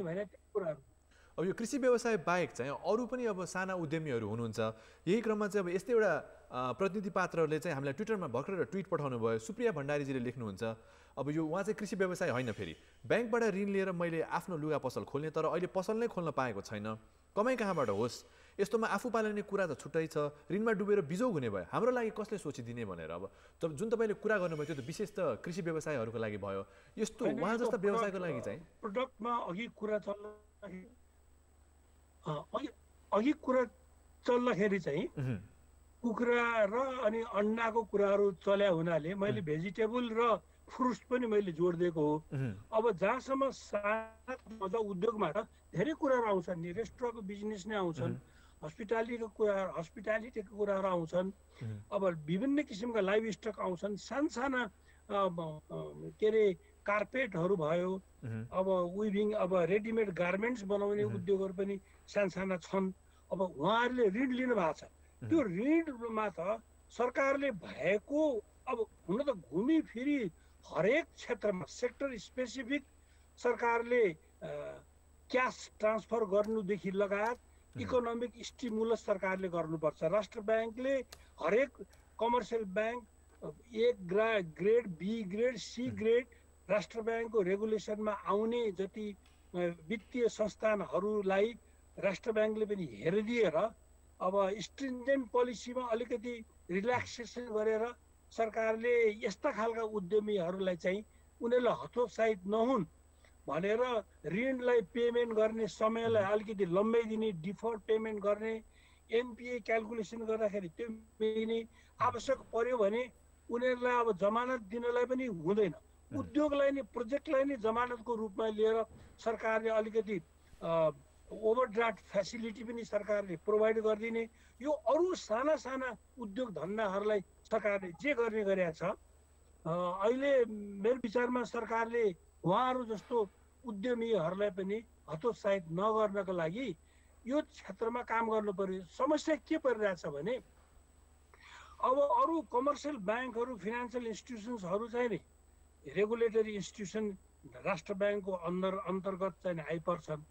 S1: अब यो कृषि व्यवसाय बाहेक चाहिँ अरू पनि अब साना उद्यमीहरू हुनुहुन्छ। यही क्रममा चाहिँ अब यस्तै एउटा प्रतिनिधि पात्रहरूले चाहिँ हामीलाई ट्विटरमा भर्खर ट्विट पठाउनु भयो। सुप्रिया भण्डारीजीले लेख्नुहुन्छ, अब यो उहाँ चाहिँ कृषि व्यवसाय होइन, फेरि ब्याङ्कबाट ऋण लिएर मैले आफ्नो लुगा पसल खोल्ने, तर अहिले पसल नै खोल्न पाएको छैन, कमाइ कहाँबाट होस्, यस्तोमा आफू पाल्ने कुरा त छुट्टै छ, ऋणमा डुबेर बिजौ हुने भयो, हाम्रो लागि कसले सोचिदिने भनेर। अब जुन तपाईँले कुरा गर्नुभयो त्यो त विशेष त कृषि व्यवसायहरूको लागि भयो, यस्तो उहाँ जस्ता व्यवसायको लागि चाहिँ
S6: प्रडक्टमा अघि कुरा चल्दाखेरि चाहिँ कुखुरा र अनि अन्डाको कुराहरू चल्या हुनाले मैले भेजिटेबल र फ्रुट्स पनि मैले जोडिदिएको हो। अब जहाँसम्म साना उद्योगबाट धेरै कुराहरू आउँछन् नि, रेस्टुरेन्टको बिजनेस नै आउँछन्, हस्पिटालिटीको कुराहरू आउँछन्, अब विभिन्न किसिमका लाइभ स्टक आउँछन्, सानसाना के अरे कार्पेटहरू भयो, अब विभिङ, अब रेडिमेड गार्मेन्ट्स बनाउने उद्योगहरू पनि सानसाना छन्। अब उहाँहरूले ऋण लिनु भएको छ, त्यो ऋणमा त सरकारले भएको अब हुन त घुमिफिरी हरेक क्षेत्रमा सेक्टर स्पेसिफिक सरकारले क्यास ट्रान्सफर गर्नुदेखि लगायत इकोनोमिक स्टिमुलस सरकारले गर्नुपर्छ। राष्ट्र ब्याङ्कले हरेक commercial bank A grade, B grade, C grade राष्ट्र ब्याङ्कको रेगुलेसनमा आउने जति वित्तीय संस्थानहरूलाई राष्ट्र ब्याङ्कले पनि हेरिदिएर अब स्ट्रिन्जेन्ट पोलिसीमा अलिकति रिल्याक्सेसन गरेर सरकारले यस्ता खालका उद्यमीहरूलाई चाहिँ उनीहरूले हतोत्साहित नहुन् भनेर ऋणलाई पेमेन्ट गर्ने समयलाई अलिकति लम्बाइदिने, डिफर्ड पेमेन्ट गर्ने, एनपिए क्यालकुलेसन गर्दाखेरि त्यो मिल्ने, आवश्यक पर्यो भने उनीहरूलाई अब जमानत दिनलाई पनि हुँदैन, उद्योगलाई नै प्रोजेक्टलाई नै जमानतको रूपमा लिएर सरकारले अलिकति ओभरड्राफ्ट फेसिलिटी पनि सरकारले प्रोभाइड गरिदिने, यो अरू साना साना उद्योग धन्दाहरूलाई सरकारले जे गर्ने गरेको छ। अहिले मेरो विचारमा सरकारले उहाँहरू जस्तो उद्यमीहरूलाई पनि हतोत्साहित नगर्नको लागि यो क्षेत्रमा काम गर्नु पर्यो। समस्या के परिरहेछ भने अब अरू कमर्सियल ब्याङ्कहरू, फाइनेन्सियल इन्स्टिट्युसन्सहरू चाहिँ नि रेगुलेटरी इन्स्टिट्युसन राष्ट्र ब्याङ्कको अन्तर्गत चाहिँ आइपर्छन्।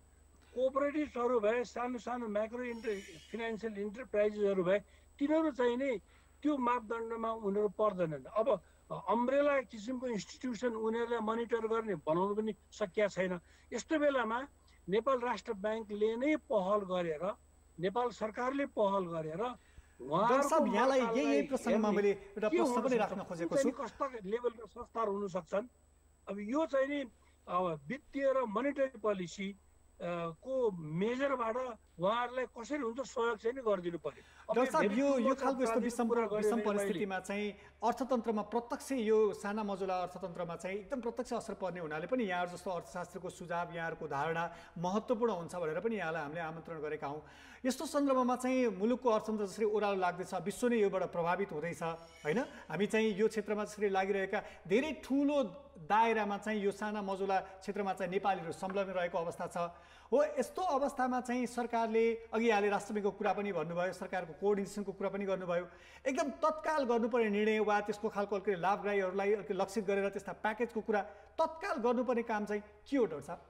S6: कोअपरेटिभ्सहरू भए, सानो सानो माइक्रो फाइनेन्सियल इन्टरप्राइजेसहरू भए, तिनीहरू चाहिँ नि त्यो मापदण्डमा उनीहरू पर्दैनन्। अब अम्ब्रेला किसिमको इन्स्टिट्युसन उनीहरूलाई मोनिटर गर्ने बनाउनु पनि सकिया छैन। यस्तो बेलामा नेपाल राष्ट्र ब्याङ्कले नै पहल गरेर, नेपाल सरकारले पहल गरेर
S2: यहाँलाई यही प्रसङ्गमा मैले एउटा प्रश्न पनि राख्न खोजेको छु,
S6: कस्ता लेभलका संस्थाहरू हुन सक्छन्। अब यो चाहिँ नि वित्तीय र मोनिटरी पोलिसी को मेजरबाट उहाँहरूलाई कसरी हुन्छ सहयोग चाहिँ गरिदिनु पर्यो।
S2: डाक्टर साहब, यो खालको यस्तो विषम परिस्थितिमा चाहिँ अर्थतन्त्रमा प्रत्यक्ष यो साना मजुला अर्थतन्त्रमा चाहिँ एकदम प्रत्यक्ष असर पर्ने हुनाले पनि यहाँहरू जस्तो अर्थशास्त्रको सुझाव, यहाँहरूको धारणा महत्त्वपूर्ण हुन्छ भनेर पनि यहाँलाई हामीले आमन्त्रण गरेका हौँ। यस्तो सन्दर्भमा चाहिँ मुलुकको अर्थतन्त्र जसरी ओह्रालो लाग्दैछ, विश्व नै योबाट प्रभावित हुँदैछ होइन, हामी चाहिँ यो क्षेत्रमा जसरी लागिरहेका धेरै ठुलो दायरामा चाहिँ यो साना मजुला क्षेत्रमा चाहिँ नेपालीहरू संलग्न रहेको अवस्था छ हो। यस्तो अवस्थामा चाहिँ सरकारले अघि यहाँले राष्ट्र ब्याङ्कको कुरा पनि भन्नुभयो, सरकारको कोअर्डिनेसनको कुरा पनि गर्नुभयो, एकदम तत्काल गर्नुपर्ने निर्णय वा त्यसको खालको अलिकति लाभग्राहीहरूलाई अलिकति लक्षित गरेर त्यस्ता प्याकेजको कुरा तत्काल गर्नुपर्ने काम चाहिँ के हो डाक्टर साहब?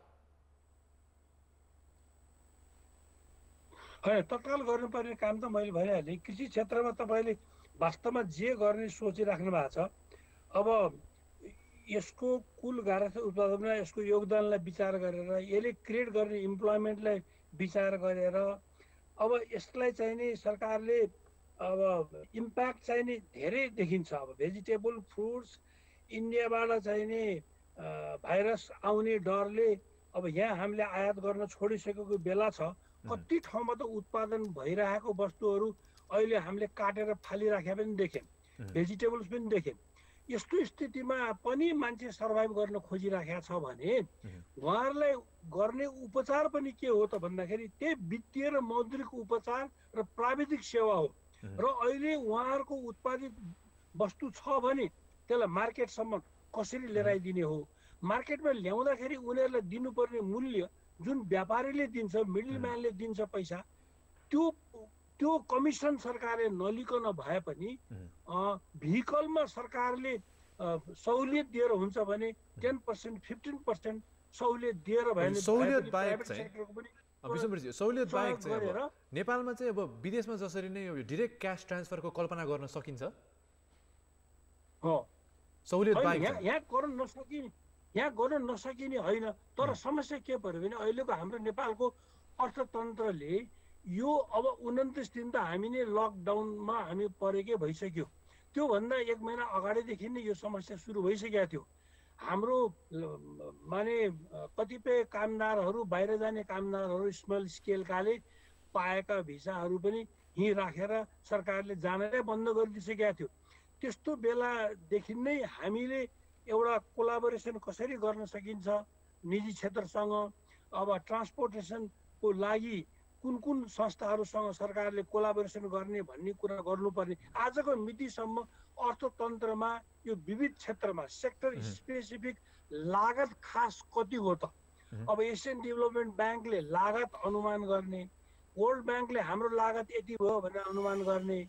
S6: होइन, तत्काल गर्नुपर्ने काम त मैले भनिहालेँ। कृषि क्षेत्रमा तपाईँले वास्तवमा जे गर्ने सोचिराख्नु भएको छ, अब यसको कुल गारस्थ उत्पादनमा यसको योगदानलाई विचार गरेर, यसले क्रिएट गर्ने इम्प्लोइमेन्टलाई विचार गरेर अब यसलाई चाहिँ नि सरकारले अब इम्प्याक्ट चाहिँ नि धेरै देखिन्छ। अब भेजिटेबल फ्रुट्स इन्डियाबाट चाहिँ नि भाइरस आउने डरले अब यहाँ हामीले आयात गर्न छोडिसकेको बेला छ। कति ठाउँमा त उत्पादन भइरहेको वस्तुहरू अहिले हामीले काटेर फालिराखेका पनि देख्यौँ, भेजिटेबल्स पनि देख्यौँ। यस्तो स्थितिमा पनि मान्छे सर्भाइभ गर्न खोजिराखेका छ भने उहाँहरूलाई गर्ने उपचार पनि के हो त भन्दाखेरि त्यही वित्तीय र मौद्रिक उपचार र प्राविधिक सेवा हो। र अहिले उहाँहरूको उत्पादित वस्तु छ भने त्यसलाई मार्केटसम्म कसरी लिएर आइदिने हो, मार्केटमा ल्याउँदाखेरि उनीहरूलाई दिनुपर्ने मूल्य जुन व्यापारीले दिन्छ, मिडल म्यानले दिन्छ पैसा, त्यो कमिसन सरकारले नलिकन भए पनि भेहिकलमा सरकारले सहुलियत दिएर हुन्छ भने 10%, 15% सहुलियत दिएर भयो भने
S1: सहुलियत बाहेक चाहिँ विष्णुजी सहुलियत बाहेक चाहिँ
S6: गरेर
S1: अब नेपालमा चाहिँ अब विदेशमा जसरी नै यो डिरेक्ट क्यास ट्रान्सफरको कल्पना गर्न सकिन्छ सहुलियत
S6: होइन,
S1: बाहेक
S6: यहाँ गर्न नसकिने होइन। तर समस्या के पर्यो भने अहिलेको हाम्रो नेपालको अर्थतन्त्रले यो अब 29 दिन त हामी नै लकडाउनमा हामी परेकै भइसक्यो। त्योभन्दा 1 महिना अगाडिदेखि नै यो समस्या सुरु भइसकेको थियो। हाम्रो माने कतिपय कामदारहरू बाहिर जाने कामदारहरू स्मल स्केलकाले पाएका भिसाहरू पनि यहीँ राखेर सरकारले जानैले बन्द गरिदिइसकेको थियो। त्यस्तो बेलादेखि नै हामीले एउटा कोलाबोरेसन कसरी गर्न सकिन्छ निजी क्षेत्रसँग, अब ट्रान्सपोर्टेसनको लागि कुन कुन संस्थाहरूसँग सरकारले कोलाबोरेसन गर्ने भन्ने कुरा गर्नुपर्ने। आजको मितिसम्म अर्थतन्त्रमा यो विविध क्षेत्रमा सेक्टर स्पेसिफिक लागत खास कति हो त? अब एसियन डेभलपमेन्ट ब्याङ्कले लागत अनुमान गर्ने, वर्ल्ड ब्याङ्कले हाम्रो लागत यति भयो भनेर अनुमान गर्ने,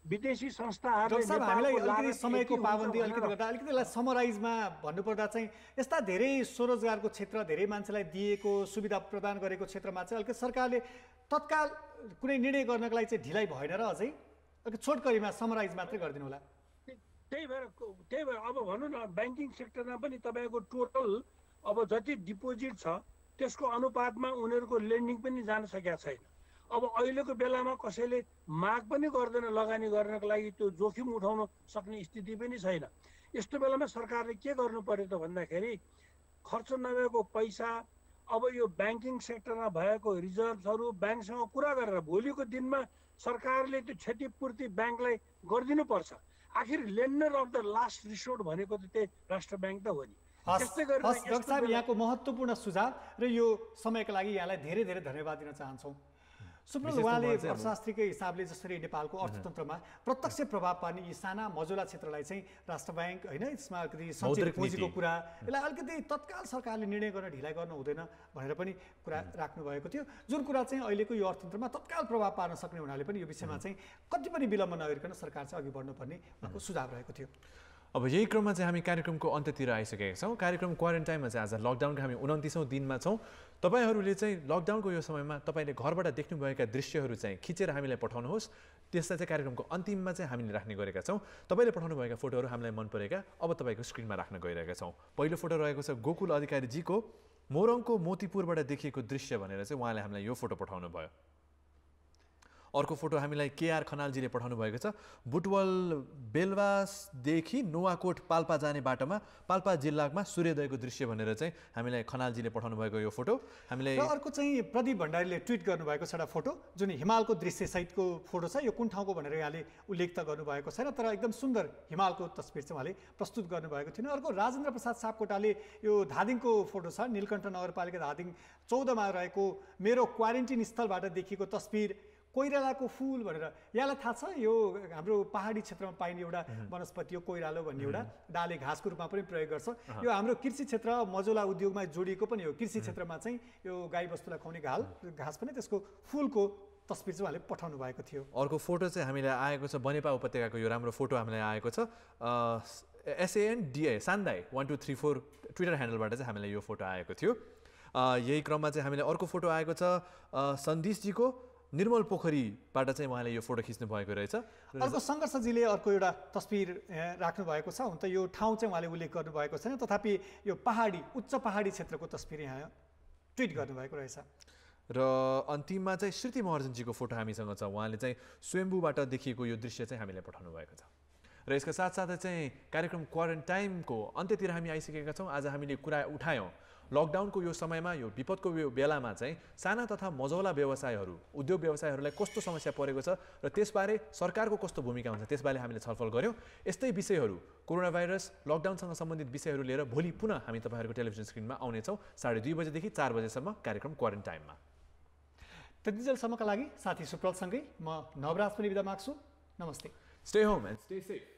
S6: विदेशी संस्थाहरूले
S2: हामीलाई अलिकति समयको पाबन्दी अलिकति गर्दा अलिकति यसलाई समराइजमा भन्नुपर्दा चाहिँ यस्ता धेरै स्वरोजगारको क्षेत्र धेरै मान्छेलाई दिएको सुविधा प्रदान गरेको क्षेत्रमा चाहिँ अलिकति सरकारले तत्काल कुनै निर्णय गर्नको लागि चाहिँ ढिलाइ भएन र अझै अलिकति छोटकरीमा समराइज मात्रै गरिदिनु होला।
S6: त्यही भएर अब भनौँ न ब्याङ्किङ सेक्टरमा पनि तपाईँको टोटल अब जति डिपोजिट छ त्यसको अनुपातमा उनीहरूको लेन्डिङ पनि जान सकेका छैन। अब अहिलेको बेलामा कसैले माग पनि गर्दैन लगानी गर्नको लागि, त्यो जोखिम उठाउन सक्ने स्थिति पनि छैन। यस्तो बेलामा सरकारले के गर्नु पर्यो त भन्दाखेरि खर्च नभएको पैसा अब यो ब्याङ्किङ सेक्टरमा भएको रिजर्भहरू ब्याङ्कसँग कुरा गरेर भोलिको दिनमा सरकारले त्यो क्षतिपूर्ति ब्याङ्कलाई गरिदिनुपर्छ। आखिर lender of the last resort भनेको त त्यही राष्ट्र ब्याङ्क त हो नि।
S2: डाक्टर साहब यहाँको महत्त्वपूर्ण सुझाव र यो समयको लागि यहाँलाई धेरै धेरै धन्यवाद दिन चाहन्छौँ। सुब्रत उहाँले अर्थशास्त्रीकै हिसाबले जसरी नेपालको अर्थतन्त्रमा प्रत्यक्ष प्रभाव पार्ने यी साना मझौला क्षेत्रलाई चाहिँ राष्ट्र ब्याङ्क होइन यसमा अलिकति सञ्चित पुँजीको कुरा यसलाई अलिकति तत्काल सरकारले निर्णय गर्न ढिलाइ गर्नु हुँदैन भनेर पनि कुरा राख्नु भएको थियो, जुन कुरा चाहिँ अहिलेको यो अर्थतन्त्रमा तत्काल प्रभाव पार्न सक्ने हुनाले पनि यो विषयमा चाहिँ कति पनि विलम्ब नगरिकन सरकार चाहिँ अघि बढ्नुपर्ने उहाँको सुझाव रहेको थियो।
S1: अब यही क्रममा चाहिँ हामी कार्यक्रमको अन्त्यतिर आइसकेका छौँ। कार्यक्रम क्वारेन्टाइनमा चाहिँ आज लकडाउनको हामी 29औं दिनमा छौँ। तपाईँहरूले चाहिँ लकडाउनको यो समयमा तपाईँले घरबाट देख्नुभएका दृश्यहरू चाहिँ खिचेर हामीलाई पठाउनुहोस्। त्यसलाई चाहिँ कार्यक्रमको अन्तिममा चाहिँ हामीले राख्ने गरेका छौँ। तपाईँले पठाउनुभएका फोटोहरू हामीलाई मन परेका अब तपाईँको स्क्रिनमा राख्न गइरहेका छौँ। पहिलो फोटो रहेको छ गोकुल अधिकारीजीको मोरङको मोतीपुरबाट देखिएको दृश्य भनेर चाहिँ उहाँले हामीलाई यो फोटो पठाउनु भयो। अर्को फोटो हामीलाई केआर खनालजीले पठाउनु भएको छ बुटवल बेलवासदेखि नुवाकोट पाल्पा जाने बाटोमा पाल्पा जिल्लामा सूर्योदयको दृश्य भनेर चाहिँ हामीलाई खनालजीले पठाउनु भएको यो फोटो हामीलाई।
S2: अर्को चाहिँ प्रदीप भण्डारीले ट्विट गर्नुभएको छ एउटा फोटो जुन हिमालको दृश्यसहितको फोटो छ। यो कुन ठाउँको भनेर यहाँले उल्लेख त गर्नुभएको छैन तर एकदम सुन्दर हिमालको तस्बिर चाहिँ उहाँले प्रस्तुत गर्नुभएको थियो। अर्को राजेन्द्र प्रसाद सापकोटाले यो धादिङको फोटो छ, नीलकण्ठ नगरपालिका धादिङ 14 मा रहेको मेरो क्वारेन्टिन स्थलबाट देखिएको तस्बिर कोइरालाको फुल भनेर। यहाँलाई थाहा छ यो हाम्रो पहाडी क्षेत्रमा पाइने एउटा वनस्पति हो कोइरालो भन्ने एउटा डाले घाँसको रूपमा पनि प्रयोग गर्छ। यो हाम्रो कृषि क्षेत्र मझौला उद्योगमा जोडिएको पनि हो। कृषि क्षेत्रमा चाहिँ यो गाईबस्तुलाई खुवाउने घाँस पनि त्यसको फुलको तस्बिर चाहिँ उहाँले पठाउनु भएको थियो।
S1: अर्को फोटो चाहिँ हामीलाई आएको छ बनेपा उपत्यकाको यो राम्रो फोटो हामीलाई आएको छ SANDA सान्दाई 1234 ट्विटर ह्यान्डलबाट चाहिँ हामीलाई यो फोटो आएको थियो। यही क्रममा चाहिँ हामीलाई अर्को फोटो आएको छ सन्देशजीको निर्मल पोखरीबाट चाहिँ उहाँले यो फोटो खिच्नु भएको रहेछ।
S2: अर्को सङ्घर्षजीले अर्को एउटा तस्बिर राख्नु भएको छ। हुन त यो ठाउँ चाहिँ उहाँले उल्लेख गर्नुभएको छैन तथापि यो पहाडी उच्च पहाडी क्षेत्रको तस्बिर यहाँ ट्विट गर्नुभएको रहेछ।
S1: र अन्तिममा चाहिँ श्रुति महर्जनजीको फोटो हामीसँग छ। उहाँले चाहिँ स्वयम्भूबाट देखिएको यो दृश्य चाहिँ हामीलाई पठाउनु भएको छ। र यसका साथसाथै चाहिँ कार्यक्रम क्वारेन्टाइनको अन्त्यतिर हामी आइसकेका छौँ। आज हामीले कुरा उठायौँ लकडाउनको यो समयमा यो विपदको यो बेलामा चाहिँ साना तथा मझौला व्यवसायहरू उद्योग व्यवसायहरूलाई कस्तो समस्या परेको छ र त्यसबारे सरकारको कस्तो भूमिका हुन्छ त्यसबारे हामीले छलफल गऱ्यौँ। यस्तै विषयहरू कोरोना भाइरस लकडाउनसँग सम्बन्धित विषयहरू लिएर भोलि पुनः हामी तपाईँहरूको टेलिभिजन स्क्रिनमा आउनेछौँ 2:30 बजेदेखि 4 बजेसम्म कार्यक्रम क्वारेन्टाइनमा।
S2: त्यतिजेलसम्मका लागि साथी सुप्रलसँगै म नवराज पनि बिदा माग्छु। नमस्ते।
S1: Stay home and stay safe.